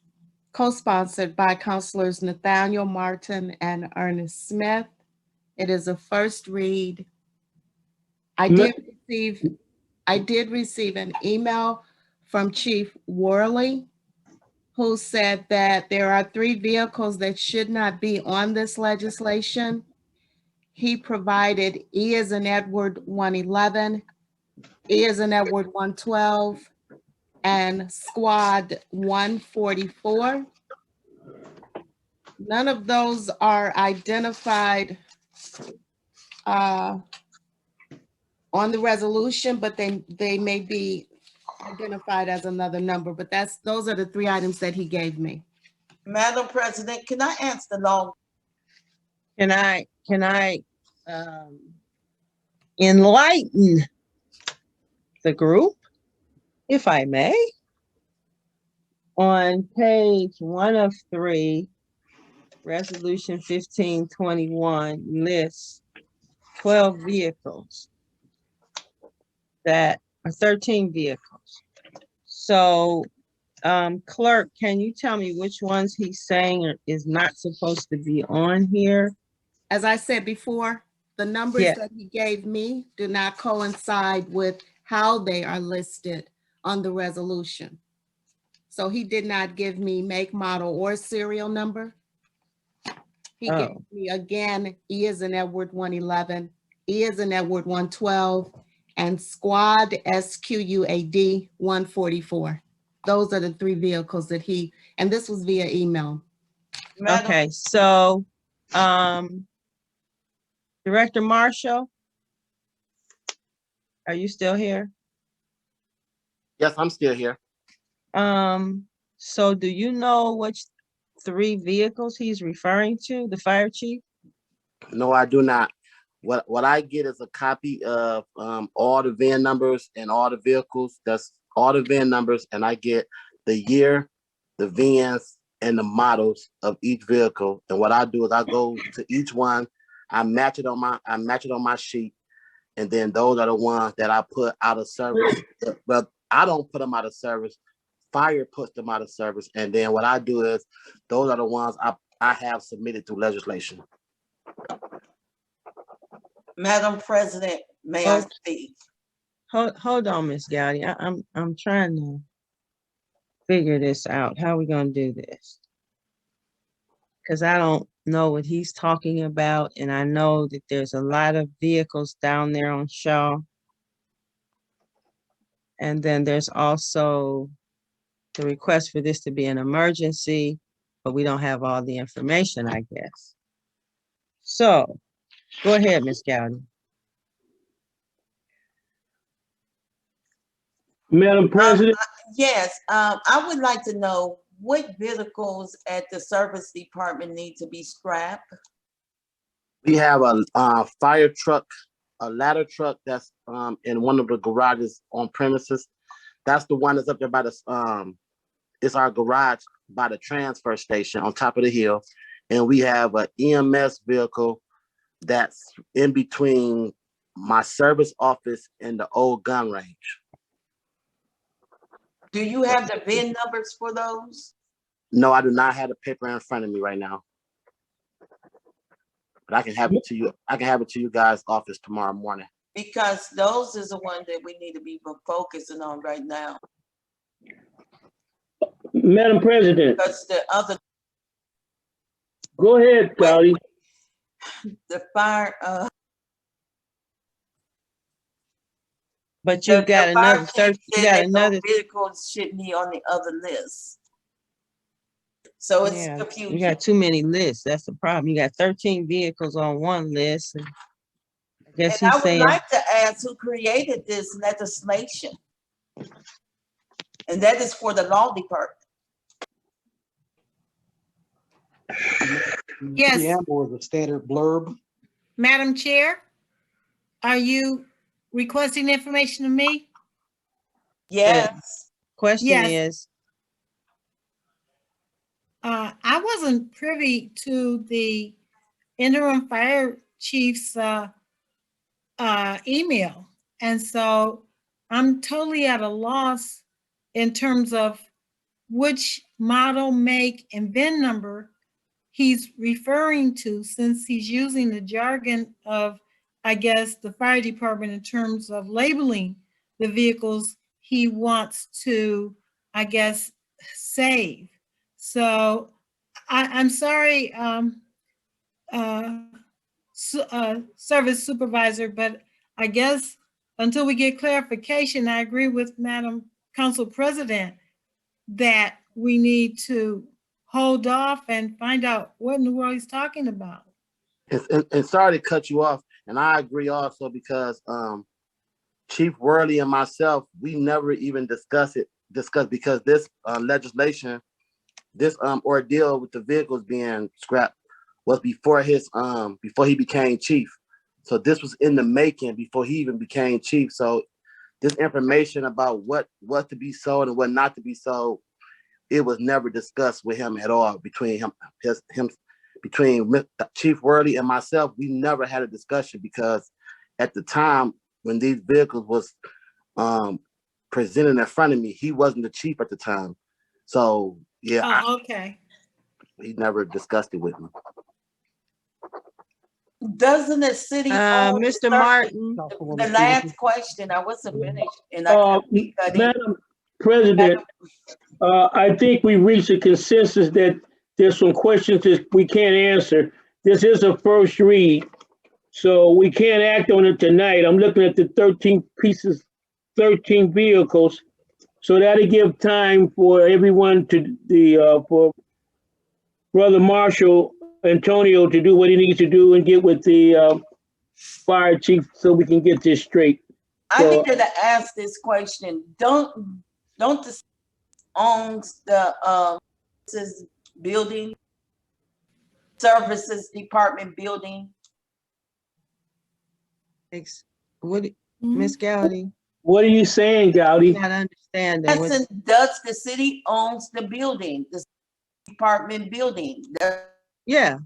co-sponsored by Counselors Nathaniel Martin and Ernest Smith. It is a first read. I did receive an email from Chief Worley, who said that there are 3 vehicles that should not be on this legislation. He provided E as in Edward 111, E as in Edward 112, and Squad 144. None of those are identified on the resolution, but they may be identified as another number, but those are the 3 items that he gave me. Madam President, can I answer the long? Can I enlighten the group, if I may? On page 1 of 3, resolution 1521 lists 12 vehicles that are 13 vehicles. So, clerk, can you tell me which ones he's saying is not supposed to be on here? As I said before, the numbers Yeah. that he gave me do not coincide with how they are listed on the resolution. So he did not give me make, model, or serial number. He gave me, again, E as in Edward 111, E as in Edward 112, and Squad, SQUAD 144. Those are the 3 vehicles that and this was via email. Okay, so, Director Marshall, are you still here? Yes, I'm still here. So do you know which 3 vehicles he's referring to, the fire chief? No, I do not. What I get is a copy of all the VIN numbers and all the vehicles. That's all the VIN numbers, and I get the year, the VINs, and the models of each vehicle. And what I do is I go to each one, I match it on my sheet, and then those are the ones that I put out of service. But I don't put them out of service. Fire puts them out of service, and then what I do is those are the ones I have submitted through legislation. Madam President, may I speak? Hold on, Ms. Gowdy. I'm trying to figure this out. How are we gonna do this? because I don't know what he's talking about, and I know that there's a lot of vehicles down there on Shaw. And then there's also the request for this to be an emergency, but we don't have all the information, I guess. So, go ahead, Ms. Gowdy. Madam President, Yes, I would like to know what vehicles at the service department need to be scrapped? We have a fire truck, a ladder truck that's in one of the garages on premises. That's the one that's up there by the it's our garage by the transfer station on top of the hill. And we have an EMS vehicle that's in between my service office and the old gun range. Do you have the VIN numbers for those? No, I do not have the paper in front of me right now. But I can have it to you. I can have it to you guys' office tomorrow morning. Because those is the one that we need to be focusing on right now. Madam President, Because the other, go ahead, Gowdy. the fire, But you got another, you got another. Vehicles should be on the other list. So it's Yeah, confusing. you got too many lists. That's the problem. You got 13 vehicles on one list. And I guess And I he's would saying, like to ask who created this legislation? And that is for the law department. Yes. Preamble is a standard blurb. Madam Chair, are you requesting information of me? Yes. question Yes. is, I wasn't privy to the interim fire chief's email. And so I'm totally at a loss in terms of which model, make, and VIN number he's referring to, since he's using the jargon of, I guess, the fire department in terms of labeling the vehicles he wants to, I guess, save. So I'm sorry, service supervisor, but I guess until we get clarification, I agree with Madam Council President that we need to hold off and find out what in the world he's talking about. And sorry to cut you off, and I agree also because Chief Worley and myself, we never even discussed because this legislation, this ordeal with the vehicles being scrapped was before before he became chief. So this was in the making before he even became chief. So this information about what to be sold and what not to be sold, it was never discussed with him at all between between Chief Worley and myself. We never had a discussion because at the time when these vehicles was presented in front of me, he wasn't the chief at the time. So yeah, Okay. he never discussed it with me. Doesn't the city own the Mr. service? Martin, The last question, I wasn't finished. And I Madam President, I think we reached a consensus that there's some questions that we can't answer. This is a first read, so we can't act on it tonight. I'm looking at the 13 pieces, 13 vehicles. So that'll give time for everyone for Brother Marshall Antonio to do what he needs to do and get with the fire chief so we can get this straight. I needed to ask this question. Don't the owns the building, services department building? Ms. Gowdy? What are you saying, Gowdy? Not understanding. Does the city owns the building, the department building? Yeah.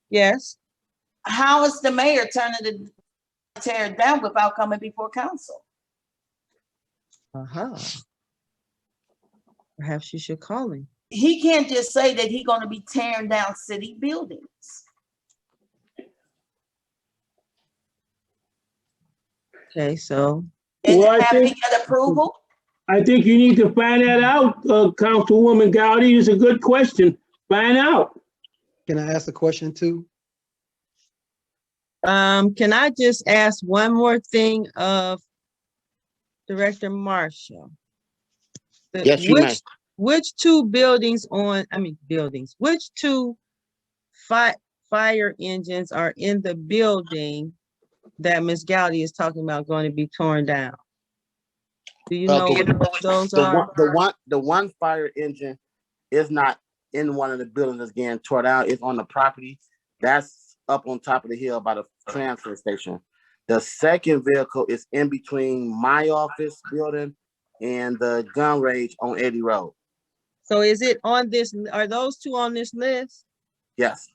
Yes. How is the mayor turning to tear it down without coming before council? Perhaps you should call him. He can't just say that he's going to be tearing down city buildings. Okay, so. Well, Have he got approval? I think you need to find that out, Councilwoman Gowdy. It's a good question. Find out. Can I ask a question too? Can I just ask one more thing of Director Marshall? Yes, you may. Which two buildings which two fire engines are in the building that Ms. Gowdy is talking about going to be torn down? Do you know what those are? The one fire engine is not in one of the buildings that's getting torn down. It's on the property. That's up on top of the hill by the transfer station. The second vehicle is in between my office building and the gun range on Eddie Road. So is it on this, are those two on this list? Yes.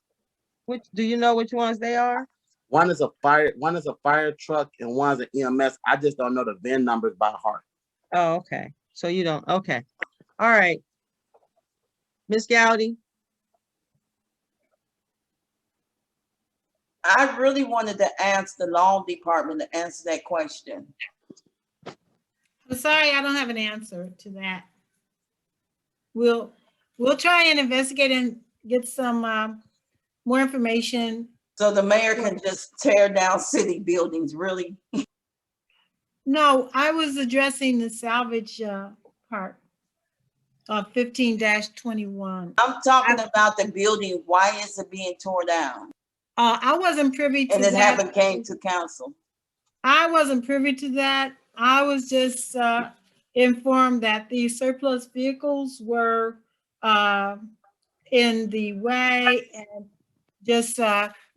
Do you know which ones they are? One is a fire truck and one's an EMS. I just don't know the VIN numbers by heart. Oh, okay. So you don't, okay. All right. Ms. Gowdy? I really wanted to ask the law department to answer that question. I'm sorry, I don't have an answer to that. We'll try and investigate and get some more information. So the mayor can just tear down city buildings, really? No, I was addressing the salvage part of 15-21. I'm talking about the building. Why is it being torn down? I wasn't privy to And that. it haven't came to council. I wasn't privy to that. I was just informed that the surplus vehicles were in the way and just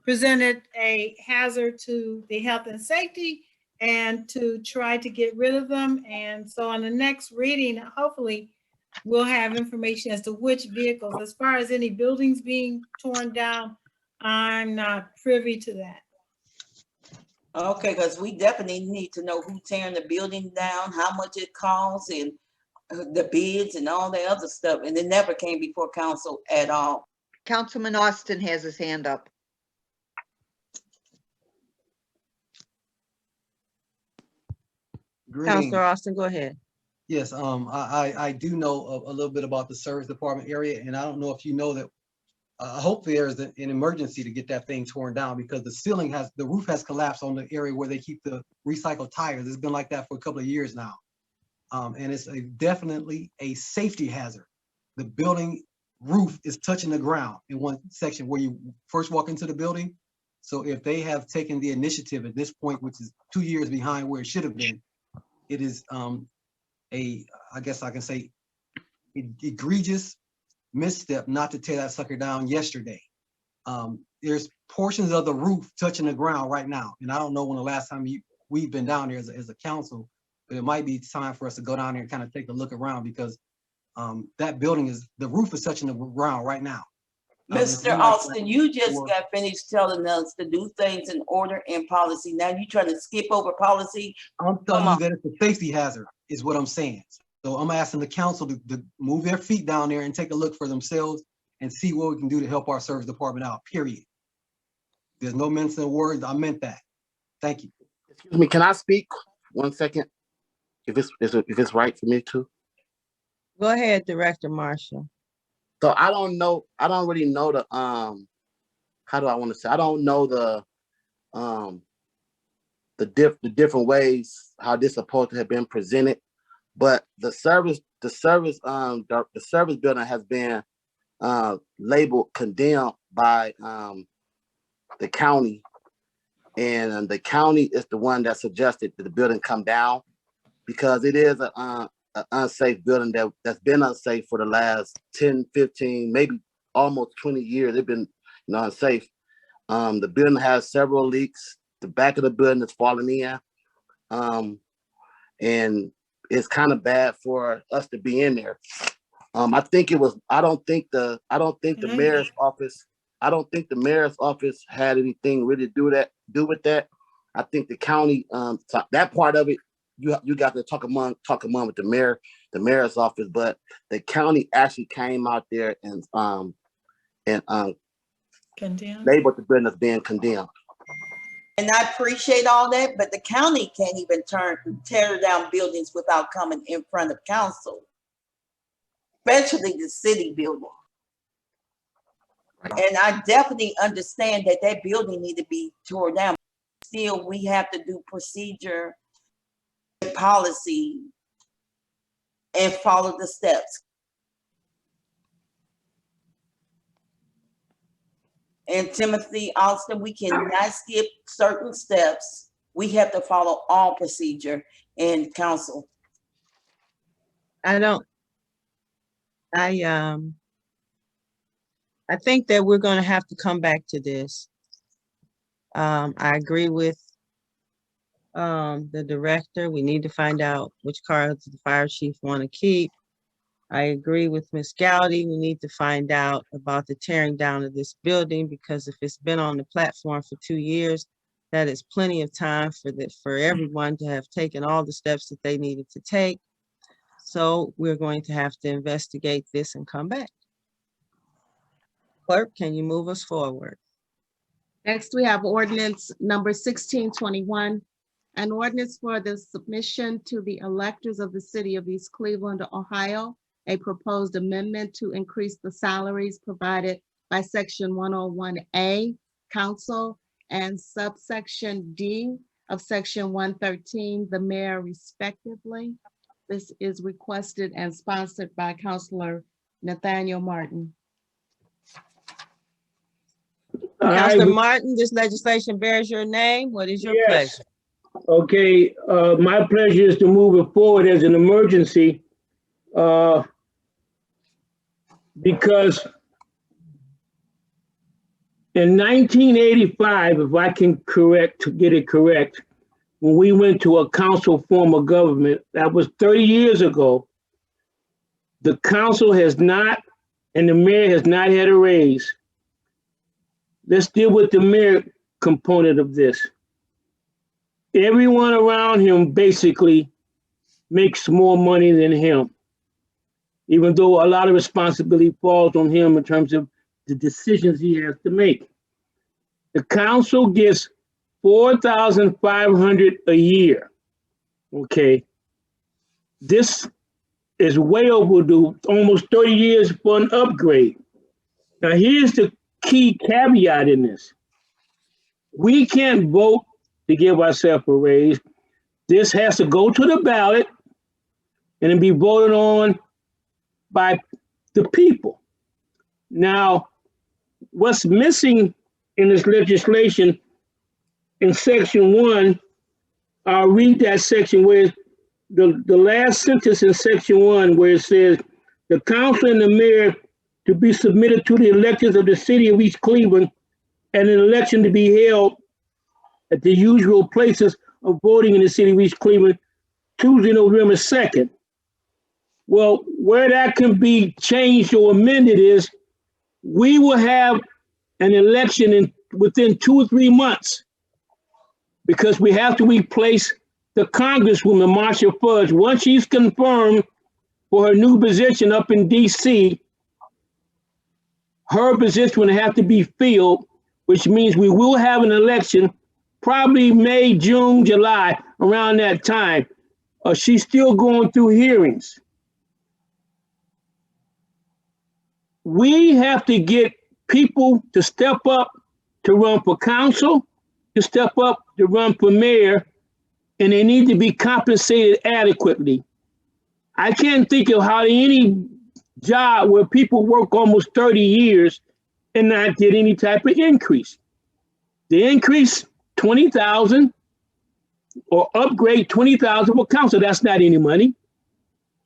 presented a hazard to the health and safety and to try to get rid of them. And so on the next reading, hopefully we'll have information as to which vehicles. As far as any buildings being torn down, I'm not privy to that. Okay, because we definitely need to know who's tearing the building down, how much it costs, and the bids and all the other stuff. And it never came before council at all. Councilman Austin has his hand up. Councilor Austin, go ahead. Yes, I do know a little bit about the service department area, and I don't know if you know that hopefully there's an emergency to get that thing torn down because the roof has collapsed on the area where they keep the recycled tires. It's been like that for a couple of years now. And it's definitely a safety hazard. The building roof is touching the ground in one section where you first walk into the building. So if they have taken the initiative at this point, which is 2 years behind where it should have been, it is I guess I can say, egregious misstep not to tear that sucker down yesterday. There's portions of the roof touching the ground right now. And I don't know when the last time we've been down there as a council, but it might be time for us to go down there and kind of take a look around because that building the roof is touching the ground right now. Mr. Austin, you just got finished telling us to do things in order and policy. Now you trying to skip over policy? I'm telling you that it's a safety hazard is what I'm saying. So I'm asking the council to move their feet down there and take a look for themselves and see what we can do to help our service department out, period. There's no mention of words. I meant that. Thank you. Excuse me, can I speak 1 second? If it's right for me to? Go ahead, Director Marshall. So I don't really know the how do I want to say? I don't know the different ways how this is supposed to have been presented, but the service building has been labeled condemned by the county, and the county is the one that suggested that the building come down because it is an unsafe building that's been unsafe for the last 10, 15, maybe almost 20 years. They've been unsafe. The building has several leaks. The back of the building is falling in. And it's kind of bad for us to be in there. I don't think the mayor's office had anything really to do with that. I think the county, that part of it, you got to talk among with the mayor's office, but the county actually came out there and labeled the building as being condemned. And I appreciate all that, but the county can't even tear down buildings without coming in front of council, especially the city building. And I definitely understand that that building need to be torn down. Still, we have to do procedure and policy and follow the steps. And Timothy Austin, we cannot skip certain steps. We have to follow all procedure and council. I think that we're gonna have to come back to this. I agree with the director. We need to find out which cars the fire chief want to keep. I agree with Ms. Gowdy. We need to find out about the tearing down of this building, because if it's been on the platform for 2 years, that is plenty of time for everyone to have taken all the steps that they needed to take. So we're going to have to investigate this and come back. Clerk, can you move us forward? Next, we have ordinance number 1621, an ordinance for the submission to the electors of the city of East Cleveland, Ohio, a proposed amendment to increase the salaries provided by section 101A, council, and subsection D of section 113, the mayor respectively. This is requested and sponsored by Councilor Nathaniel Martin. I- Councilor Martin, this legislation bears your name. What is your Yes. pleasure? Okay, my pleasure is to move it forward as an emergency, because in 1985, if I can get it correct, when we went to a council form of government, that was 30 years ago, the council has not, and the mayor has not had a raise. Let's deal with the mayor component of this. Everyone around him basically makes more money than him, even though a lot of responsibility falls on him in terms of the decisions he has to make. The council gets $4,500 a year. Okay. This is way overdue, almost 30 years for an upgrade. Now, here's the key caveat in this. We can't vote to give ourselves a raise. This has to go to the ballot and then be voted on by the people. Now, what's missing in this legislation in section 1, I'll read that section where the last sentence in section 1 where it says, the council and the mayor to be submitted to the electors of the city of East Cleveland, and an election to be held at the usual places of voting in the city of East Cleveland, Tuesday, November 2nd. Well, where that can be changed or amended is we will have an election within 2 or 3 months, because we have to replace the Congresswoman, Marcia Fudge. Once she's confirmed for her new position up in DC, her position will have to be filled, which means we will have an election probably May, June, July, around that time. She's still going through hearings. We have to get people to step up to run for council, to step up to run for mayor, and they need to be compensated adequately. I can't think of hardly any job where people work almost 30 years and not get any type of increase. The increase 20,000 or upgrade 20,000 for council, that's not any money.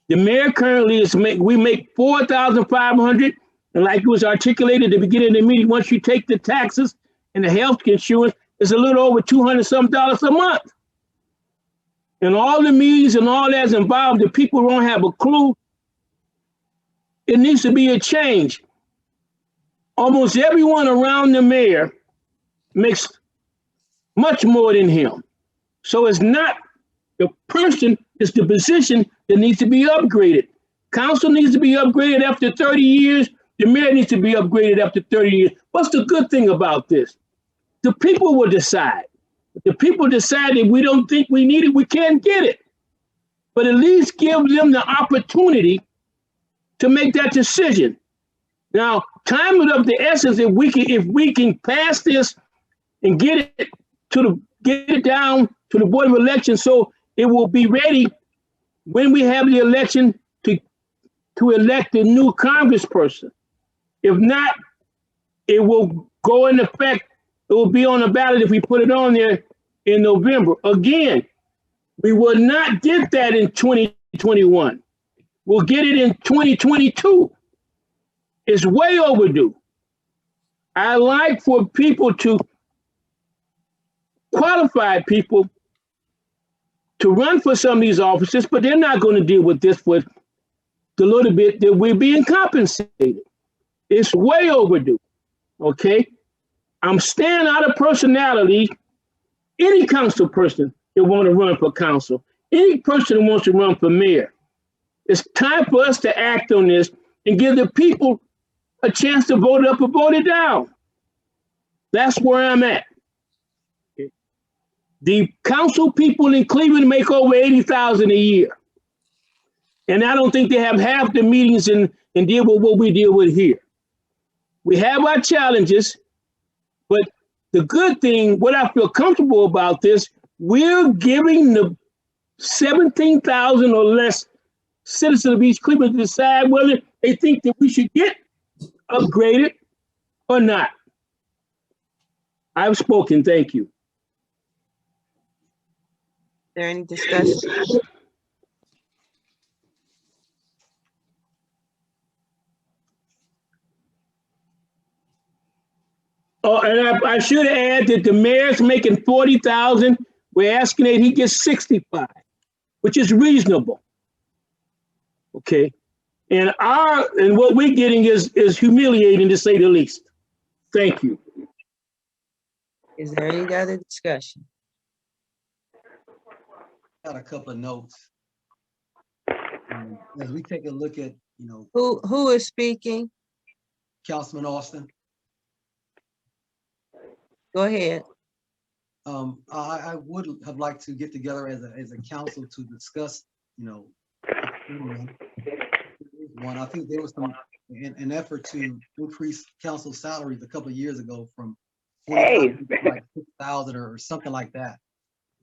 The mayor currently we make 4,500, and like it was articulated at the beginning of the meeting, once you take the taxes and the health insurance, it's a little over $200-some a month. And all the meetings and all that's involved, the people don't have a clue. It needs to be a change. Almost everyone around the mayor makes much more than him. So it's not the person, it's the position that needs to be upgraded. Council needs to be upgraded after 30 years. The mayor needs to be upgraded after 30 years. What's the good thing about this? The people will decide. If the people decide that we don't think we need it, we can't get it. But at least give them the opportunity to make that decision. Now, time is of the essence. If we can pass this and get it down to the Board of Elections, so it will be ready when we have the election to elect a new congressperson. If not, it will go in effect. It will be on the ballot if we put it on there in November. Again, we will not get that in 2021. We'll get it in 2022. It's way overdue. I like for people to, qualified people, to run for some of these offices, but they're not going to deal with this for the little bit that we're being compensated. It's way overdue, okay? I'm staying out of personality. Any council person that want to run for council, any person who wants to run for mayor, it's time for us to act on this and give the people a chance to vote up or vote it down. That's where I'm at. The council people in Cleveland make over $80,000 a year. And I don't think they have half the meetings and deal with what we deal with here. We have our challenges, but the good thing, what I feel comfortable about this, we're giving the 17,000 or less citizens of East Cleveland to decide whether they think that we should get upgraded or not. I've spoken, thank you. Is there any discussion? Oh, and I should add that the mayor's making 40,000. We're asking that he gets 65, which is reasonable. Okay, and what we're getting is humiliating, to say the least. Thank you. Is there any other discussion? Got a couple of notes. As we take a look at, Who is speaking? Councilman Austin. Go ahead. I would have liked to get together as a council to discuss, one. I think there was an effort to increase council salaries a couple of years ago from 45 to like 6,000 or something like that.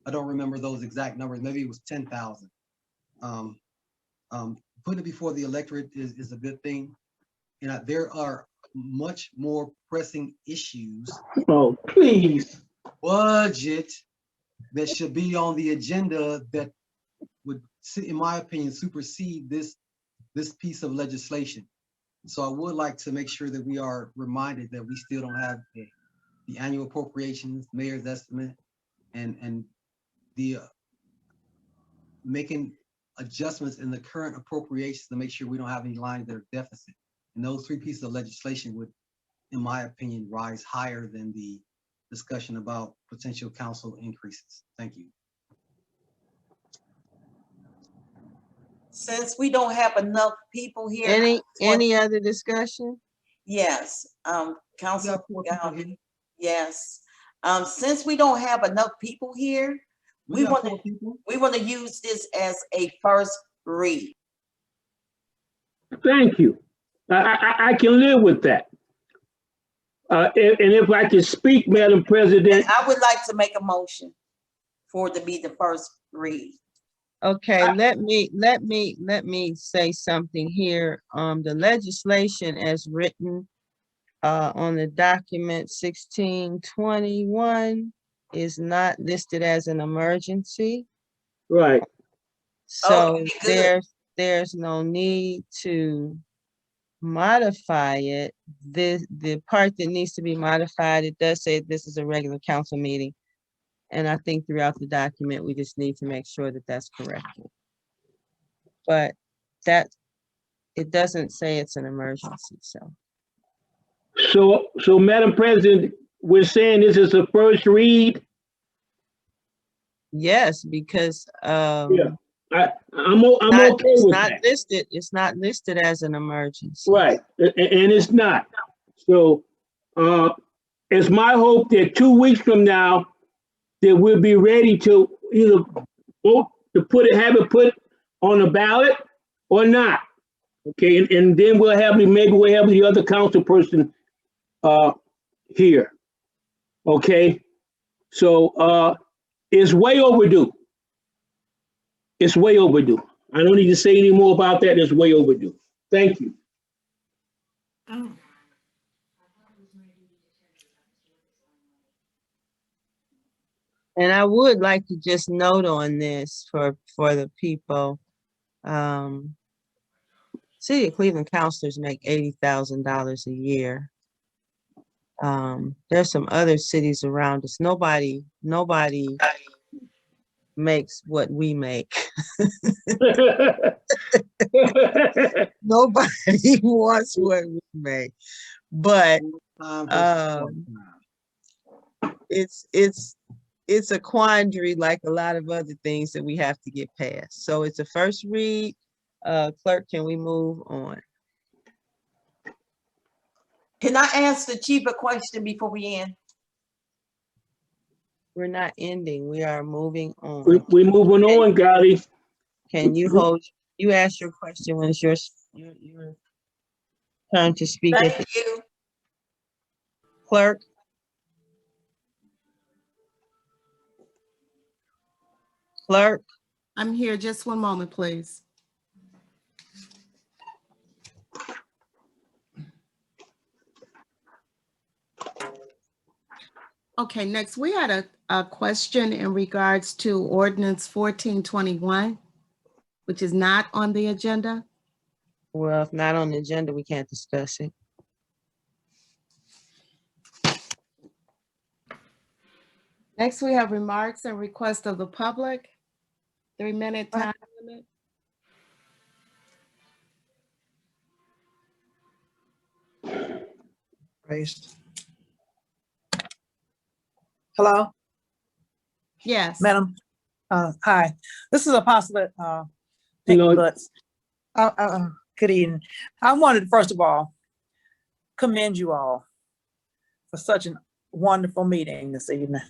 I don't remember those exact numbers. Maybe it was 10,000. Putting it before the electorate is a good thing. And there are much more pressing issues. Oh, please. Budget that should be on the agenda that would, in my opinion, supersede this piece of legislation. So I would like to make sure that we are reminded that we still don't have the annual appropriations, mayor's estimate, and the making adjustments in the current appropriations to make sure we don't have any lines that are deficit. And those three pieces of legislation would, in my opinion, rise higher than the discussion about potential council increases. Thank you. Since we don't have enough people here. Any other discussion? Yes, Council Galvin. Yes. Since we don't have enough people here, we want to use this as a first read. Thank you. I can live with that. And if I can speak, Madam President. I would like to make a motion for it to be the first read. Okay, let me say something here. The legislation as written on the document 1621 is not listed as an emergency. Right. So there's no need to modify it. The part that needs to be modified, it does say this is a regular council meeting. And I think throughout the document, we just need to make sure that that's corrected. But it doesn't say it's an emergency, so. So Madam President, we're saying this is a first read? Yes, because I'm okay with that. It's not listed as an emergency. Right, and it's not. So it's my hope that 2 weeks from now, that we'll be ready to either vote to have it put on the ballot or not. Okay, and then maybe we'll have the other council person here. Okay, so it's way overdue. It's way overdue. I don't need to say any more about that. It's way overdue. Thank you. Oh. And I would like to just note on this for the people. City of Cleveland counselors make $80,000 a year. There's some other cities around us. Nobody makes what we make. Nobody wants what we make. But it's a quandary like a lot of other things that we have to get past. So it's a first read. Clerk, can we move on? Can I ask the chief a question before we end? We're not ending. We are moving on. We're moving on, Gotti. Can you you ask your question when it's your turn to speak. Thank you. Clerk. Clerk. I'm here. Just one moment, please. Okay, next we had a question in regards to ordinance 1421, which is not on the agenda. Well, if not on the agenda, we can't discuss it. Next, we have remarks and requests of the public. 3-minute time limit. Raised. Hello, Yes. Madam. Hi, this is Apostle Hello. Butts. Good evening. I wanted to, first of all, commend you all for such a wonderful meeting this evening.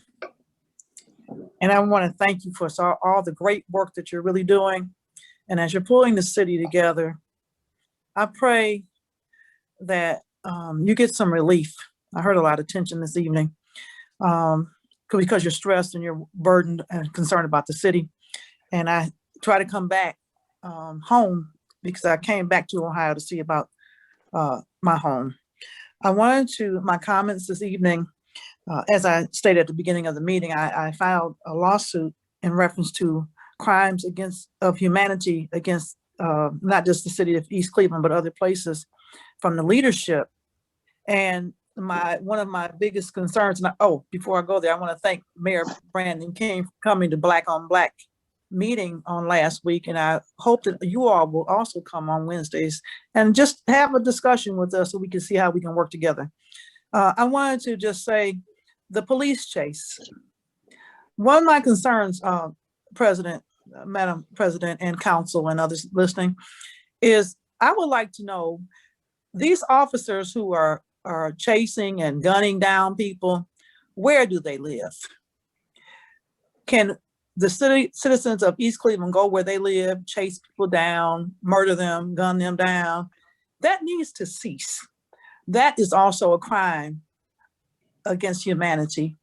And I want to thank you for all the great work that you're really doing. And as you're pulling the city together, I pray that you get some relief. I heard a lot of tension this evening because you're stressed and you're burdened and concerned about the city. And I try to come back home because I came back to Ohio to see about my home. My comments this evening, as I stated at the beginning of the meeting, I filed a lawsuit in reference to crimes of humanity against not just the city of East Cleveland, but other places from the leadership. And one of my biggest concerns, before I go there, I want to thank Mayor Brandon King for coming to Black on Black meeting on last week. And I hope that you all will also come on Wednesdays and just have a discussion with us so we can see how we can work together. I wanted to just say the police chase. One of my concerns, Madam President and Council and others listening, is I would like to know these officers who are chasing and gunning down people, where do they live? Can the citizens of East Cleveland go where they live, chase people down, murder them, gun them down? That needs to cease. That is also a crime against humanity.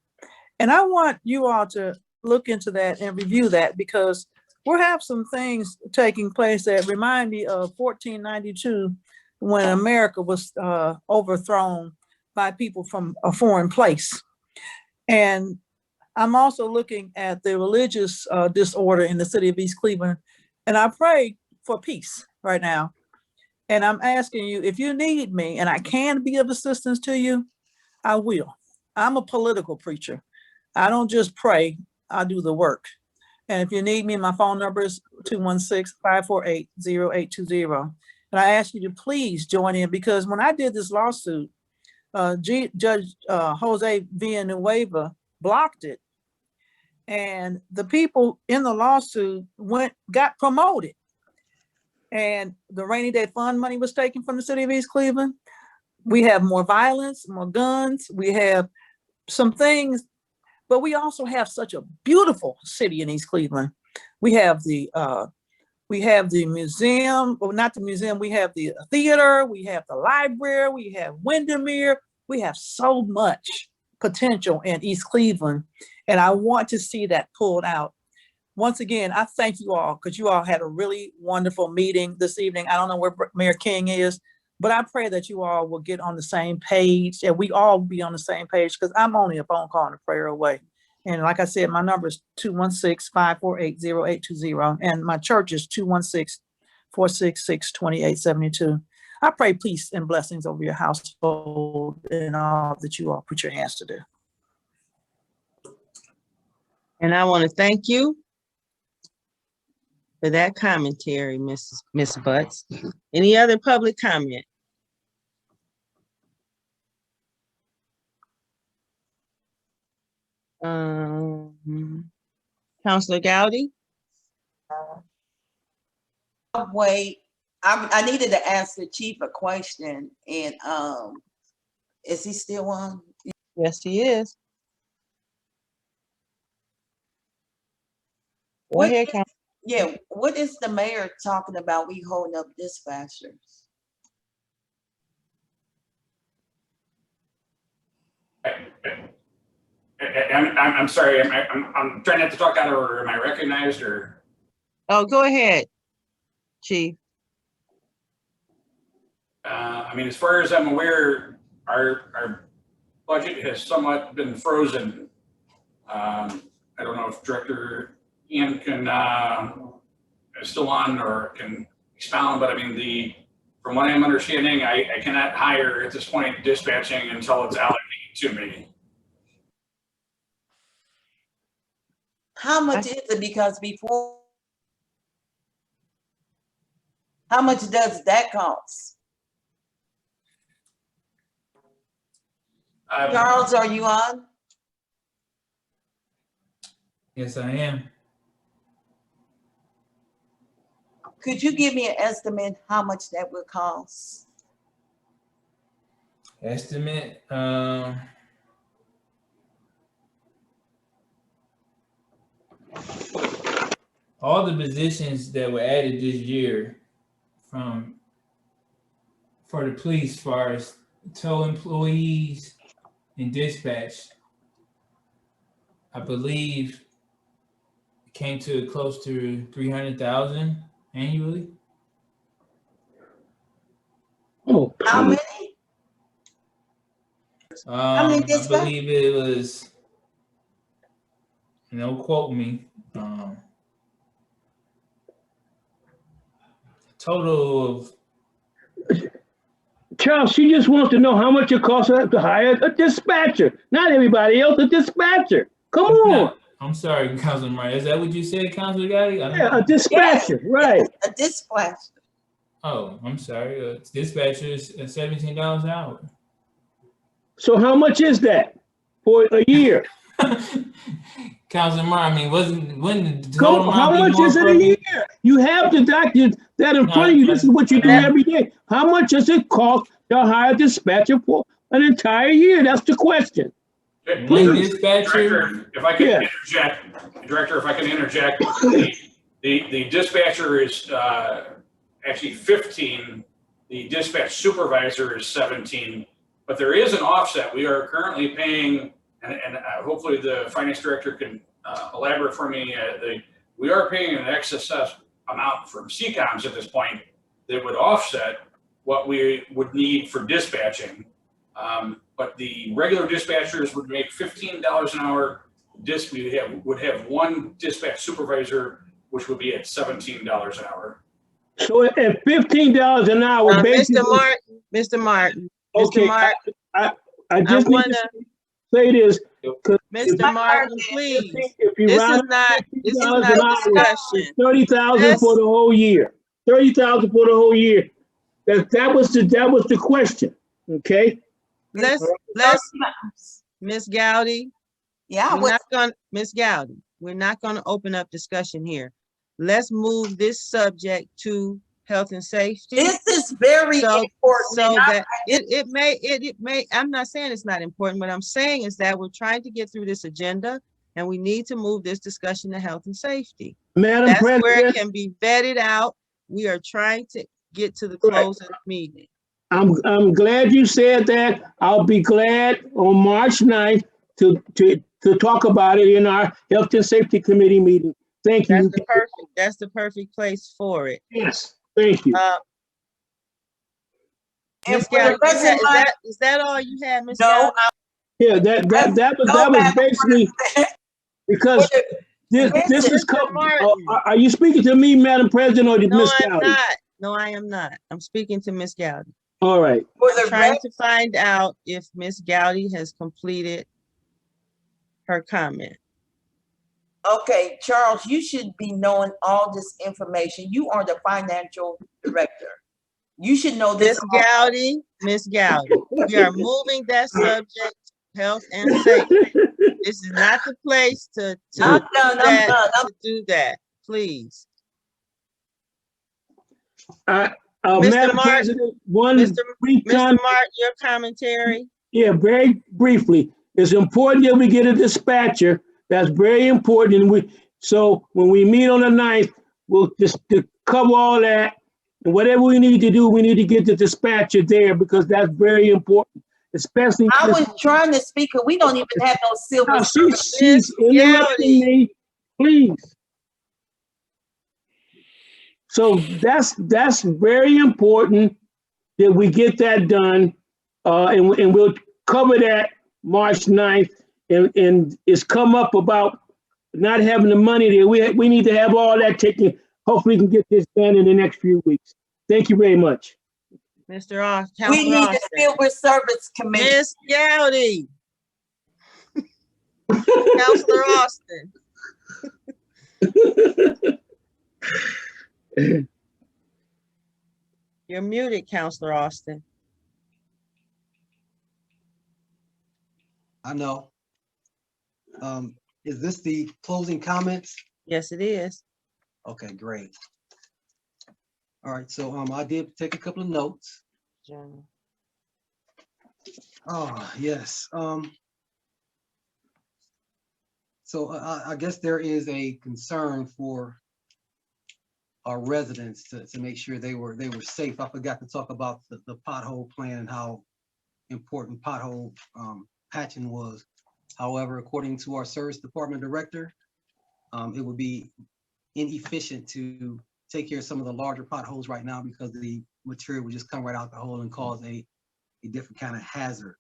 And I want you all to look into that and review that, because we'll have some things taking place that remind me of 1492, when America was overthrown by people from a foreign place. And I'm also looking at the religious disorder in the city of East Cleveland, and I pray for peace right now. And I'm asking you, if you need me and I can be of assistance to you, I will. I'm a political preacher. I don't just pray, I do the work. And if you need me, my phone number is 216-548-0820. And I ask you to please join in, because when I did this lawsuit, Judge Jose Villanueva blocked it. And the people in the lawsuit got promoted. And the rainy day fund money was taken from the city of East Cleveland. We have more violence, more guns. We have some things, but we also have such a beautiful city in East Cleveland. We have the We have the museum, well, not the museum, we have the theater, we have the library, we have Windermere. We have so much potential in East Cleveland, and I want to see that pulled out. Once again, I thank you all because you all had a really wonderful meeting this evening. I don't know where Mayor King is, but I pray that you all will get on the same page and we all be on the same page because I'm only a phone call and a prayer away. And like I said, my number is 216-548-0820, and my church is 216-466-2872. I pray peace and blessings over your household and all that you all put your hands to do. And I want to thank you for that commentary, Miss Butts. Any other public comment? Councilor Gowdy? Wait, I needed to ask the chief a question, and is he still on? Yes, he is. Go ahead, Councilor. Yeah, what is the mayor talking about? We holding up dispatchers. I'm sorry, I'm trying not to talk out of order. Am I recognized or? Oh, go ahead, Chief. I mean, as far as I'm aware, our budget has somewhat been frozen. I don't know if Director Ian can is still on or can expound, but I mean, from what I'm understanding, I cannot hire at this point dispatching until it's allocated to me. How much is it? Because before, how much does that cost? Charles, are you on? Yes, I am. Could you give me an estimate how much that would cost? Estimate, all the positions that were added this year for the police, as far as tow employees and dispatch, I believe it came to close to 300,000 annually. Oh, How many? I believe it was, no quote me, total of. Charles, she just wants to know how much it costs her to hire a dispatcher. Not everybody else, a dispatcher. Come on. I'm sorry, Councilor Murray. Is that what you said, Councilor Gotti? Yeah, a dispatcher, right. A dispatcher. Oh, I'm sorry. Dispatcher is $17 an hour. So how much is that for a year? Councilor Murray, I mean, wasn't the Come total on, how amount much is it a year? You have the document that in front of you. This is what you do every day. How much does it cost to hire a dispatcher for an entire year? That's the question. Please. Director, if I can interject, Director, if I can interject, the dispatcher is actually 15. The dispatch supervisor is 17, but there is an offset. We are currently paying, and hopefully the finance director can elaborate for me. We are paying an excess amount from CCOMs at this point that would offset what we would need for dispatching. But the regular dispatchers would make $15 an hour. We would have one dispatch supervisor, which would be at $17 an hour. So at $15 an hour, basically. Mr. Martin. Okay, I just need to say this. Mr. Martin, please. If you This round is not a discussion. 30,000 for the whole year. 30,000 for the whole year. That was the question. Okay. Let's Ms. Gowdy. Yeah, Ms. Gowdy, we're not gonna open up discussion here. Let's move this subject to health and safety. This is very important. So that it may, I'm not saying it's not important. What I'm saying is that we're trying to get through this agenda And we need to move this discussion to health and safety. Madam That's where it President, can be vetted out. We are trying to get to the close of the meeting. I'm glad you said that. I'll be glad on March 9th to talk about it in our Health and Safety Committee meeting. Thank you. That's the perfect place for it. Yes, thank you. Ms. And for the Gowdy, record, is that all you had, Ms. No, Gowdy? Yeah, that was basically because this is are you speaking to me, Madam President, or to No, Ms. I'm Gowdy? not. No, I am not. I'm speaking to Ms. Gowdy. All right. I'm trying to find out if Ms. Gowdy has completed her comment. Okay, Charles, you should be knowing all this information. You are the financial director. You should know this. Miss Gowdy, we are moving that subject, health and safety. This is not the place to I'm done. do that, please. Madam President, Mr. Martin, your commentary. Yeah, very briefly. It's important that we get a dispatcher. That's very important. So when we meet on the 9th, we'll just cover all that. And whatever we need to do, we need to get the dispatcher there because that's very important, especially. I was trying to speak, and we don't even have no civil service. She's interrupting me, please. So that's very important that we get that done, and we'll cover that March 9th. And it's come up about not having the money there. We need to have all that taken. Hopefully, we can get this done in the next few weeks. Thank you very much. Mr. Austin. We need the Civil Service Committee. Miss Gowdy. Councilor Austin. You're muted, Councilor Austin. I know. Is this the closing comments? Yes, it is. Okay, great. All right, so I did take a couple of notes. Oh, yes. So I guess there is a concern for our residents to make sure they were safe. I forgot to talk about the pothole plan and how important pothole patching was. However, according to our service department director, it would be inefficient to take care of some of the larger potholes right now because the material would just come right out the hole and cause a different kind of hazard.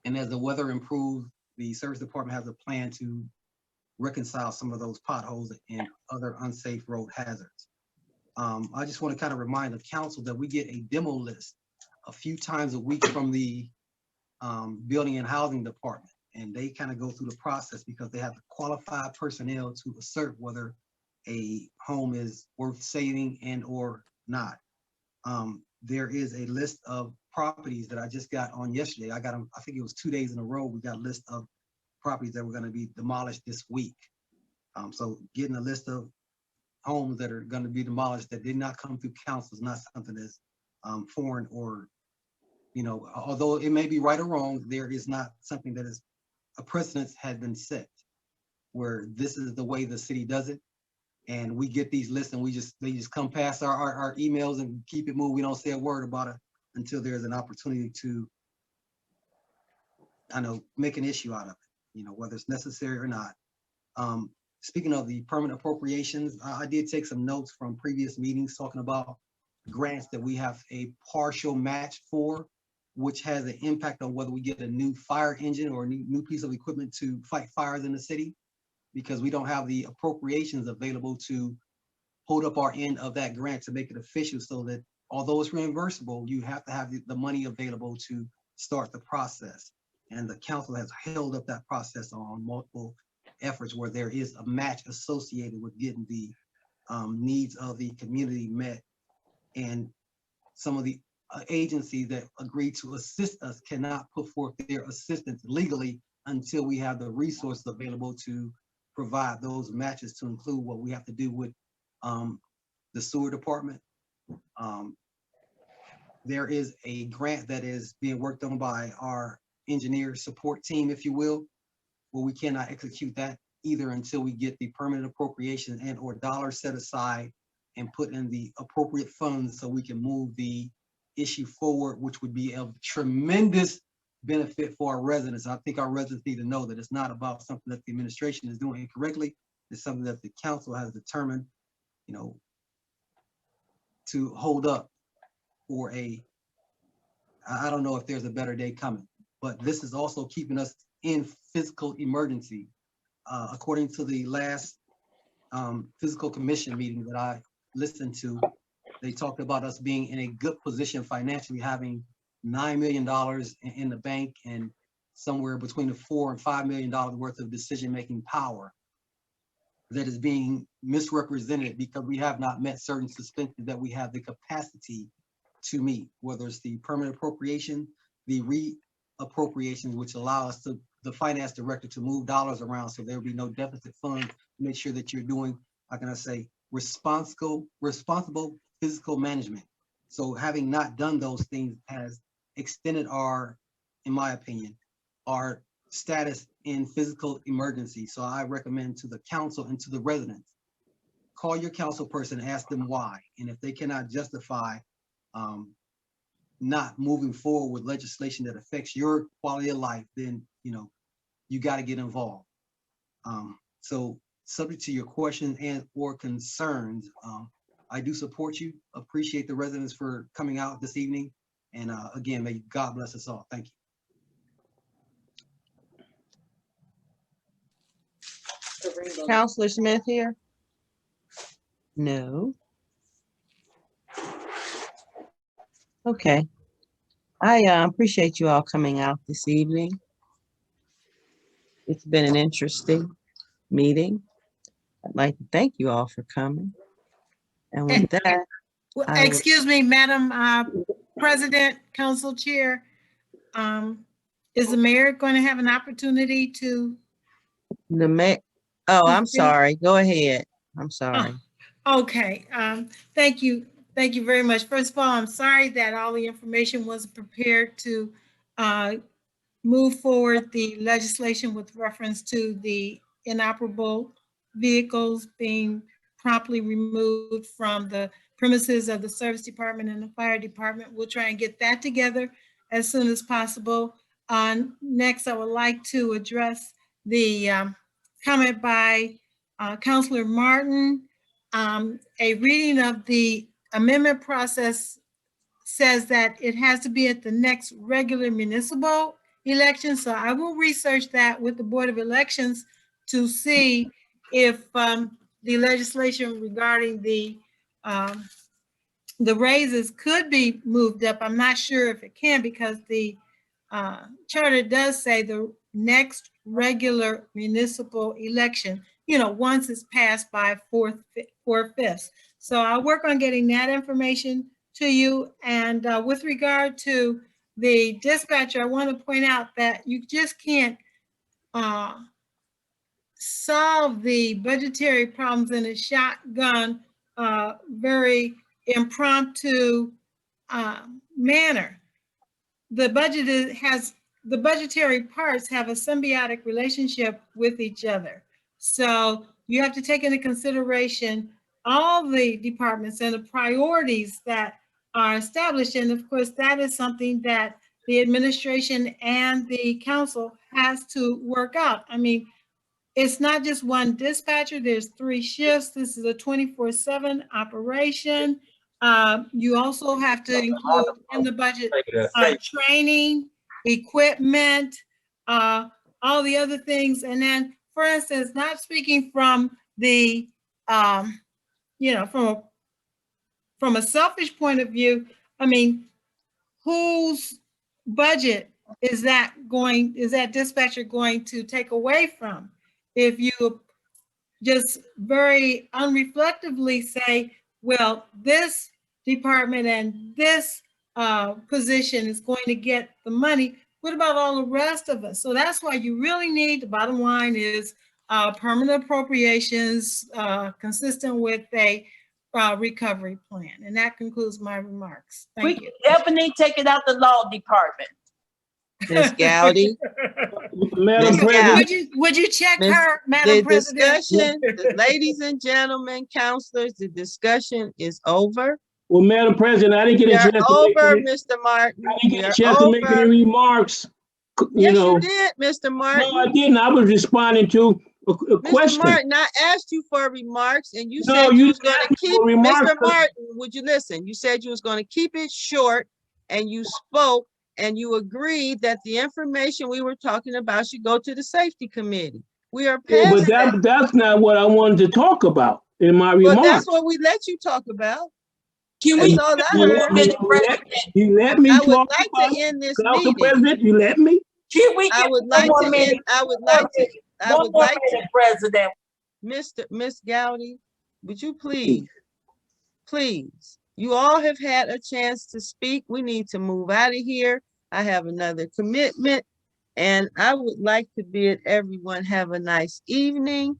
And as the weather improves, the service department has a plan to reconcile some of those potholes and other unsafe road hazards. I just want to kind of remind the council that we get a demo list a few times a week from the building and housing department. And they kind of go through the process because they have qualified personnel to assert whether a home is worth saving and or not. There is a list of properties that I just got on yesterday. I got them, I think it was 2 days in a row. We got a list of properties that were going to be demolished this week. So getting a list of homes that are going to be demolished that did not come through council is not something that's foreign or, you know, although it may be right or wrong, there is not something that is a precedence had been set where this is the way the city does it. And we get these lists and they just come past our emails and keep it moving. We don't say a word about it until there's an opportunity to, I know, make an issue out of it, you know, whether it's necessary or not. Speaking of the permanent appropriations, I did take some notes from previous meetings talking about grants that we have a partial match for, which has an impact on whether we get a new fire engine or a new piece of equipment to fight fires in the city, because we don't have the appropriations available to hold up our end of that grant to make it official, so that although it's reimbursable, you have to have the money available to start the process. And the council has held up that process on multiple efforts where there is a match associated with getting the needs of the community met. And some of the agencies that agreed to assist us cannot put forth their assistance legally until we have the resources available to provide those matches, to include what we have to do with the sewer department. There is a grant that is being worked on by our engineer support team, if you will, well, we cannot execute that either until we get the permanent appropriation and or dollars set aside and put in the appropriate funds so we can move the issue forward, which would be of tremendous benefit for our residents. I think our residents need to know that it's not about something that the administration is doing incorrectly. It's something that the council has determined, you know, to hold up for I don't know if there's a better day coming, but this is also keeping us in physical emergency. According to the last fiscal commission meeting that I listened to, they talked about us being in a good position financially, having $9 million in the bank and somewhere between the $4 and $5 million worth of decision-making power that is being misrepresented because we have not met certain suspensions that we have the capacity to meet, whether it's the permanent appropriation, the reappropriations, which allow us to, the finance director, to move dollars around so there will be no deficit funds, make sure that you're doing, how can I say, responsible fiscal management. So having not done those things has extended our, in my opinion, our status in physical emergency. So I recommend to the council and to the residents, call your council person, ask them why. And if they cannot justify not moving forward with legislation that affects your quality of life, then, you know, you got to get involved. So subject to your questions and or concerns, I do support you, appreciate the residents for coming out this evening. And again, may God bless us all. Thank you. Counselor Smith here? No. Okay. I appreciate you all coming out this evening. It's been an interesting meeting. I'd like to thank you all for coming. And with that, Well, I will- excuse me, Madam President, Council Chair. Is the mayor going to have an opportunity to? the mayor, oh, I'm speak? sorry. Go ahead. I'm sorry. Okay, thank you. Thank you very much. First of all, I'm sorry that all the information wasn't prepared to move forward the legislation with reference to the inoperable vehicles being promptly removed from the premises of the service department and the fire department. We'll try and get that together as soon as possible. Next, I would like to address the comment by Councilor Martin. A reading of the amendment process says that it has to be at the next regular municipal election. So I will research that with the Board of Elections to see if the legislation regarding the raises could be moved up. I'm not sure if it can because the charter does say the next regular municipal election, you know, once it's passed by 4/5. So I'll work on getting that information to you. And with regard to the dispatcher, I want to point out that you just can't solve the budgetary problems in a shotgun, very impromptu manner. The the budgetary parts have a symbiotic relationship with each other. So you have to take into consideration all the departments and the priorities that are established. And of course, that is something that the administration and the council has to work out. I mean, it's not just one dispatcher, there's 3 shifts. This is a 24/7 operation. You also have to include in the budget training, equipment, all the other things. And then, for instance, not speaking from the, you know, from a selfish point of view, I mean, whose budget is that dispatcher going to take away from? If you just very unreflectively say, well, this department and this position is going to get the money, what about all the rest of us? So that's why you really need, the bottom line is permanent appropriations consistent with a recovery plan. And that concludes my remarks. Thank you. We definitely take it out the law department. Ms. Gowdy, Madam Ms. Gow. President, Would you check Miss- her, The Madam President? discussion, ladies and gentlemen, counselors, the discussion is over. well, Madam President, I didn't get We a are chance to make over, any, Mr. Martin. I didn't We get a are chance to make any over. remarks. You Yes, know, you did, Mr. no, Martin. I didn't. I was responding to a Mr. question. Martin, I asked you for remarks and you No, said you you was didn't gonna ask me keep, for remarks. Mr. Martin, would you listen? You said you was gonna keep it short and you spoke and you agreed that the information we were talking about should go to the safety committee. We are Yeah, past but that. that's not what I wanted to talk about in my But remarks. that's what we let you talk about. Can That's we, all I You heard. let me I would talk like about to end this Council meeting. President. You let me. can we I get would one like more to minute? end, I would like to, I One would more like to, minute, President. Miss Gowdy, would you please, you all have had a chance to speak. We need to move out of here. I have another commitment and I would like to bid everyone have a nice evening.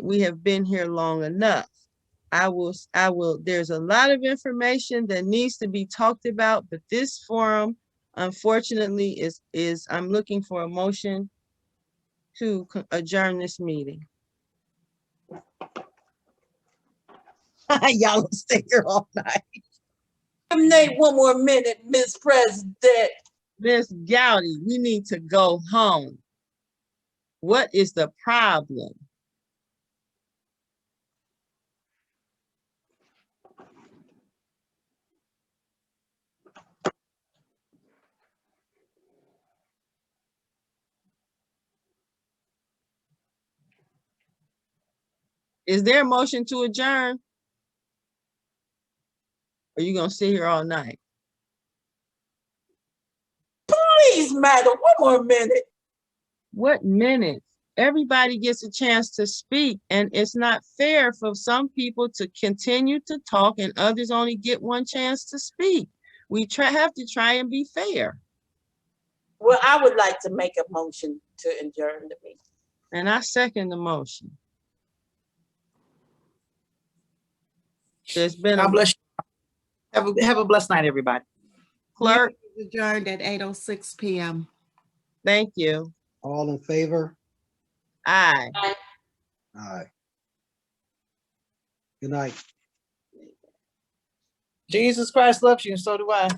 We have been here long enough. I will, there's a lot of information that needs to be talked about, but this forum, unfortunately, I'm looking for a motion to adjourn this meeting. Y'all will stay here all night. Nate, one more minute, Ms. President. Miss Gowdy, we need to go home. What is the problem? Is there a motion to adjourn? Or are you gonna sit here all night? Please, madam, one more minute. What minutes? Everybody gets a chance to speak, and it's not fair for some people to continue to talk and others only get one chance to speak. We have to try and be fair. Well, I would like to make a motion to adjourn the meeting. And I second the motion. There's been God a bless you. Have a blessed night, everybody. clerk. Adjourned at 8:06 p.m. Thank you. All in favor? Aye. Aye. Good night. Jesus Christ loves you, and so do I.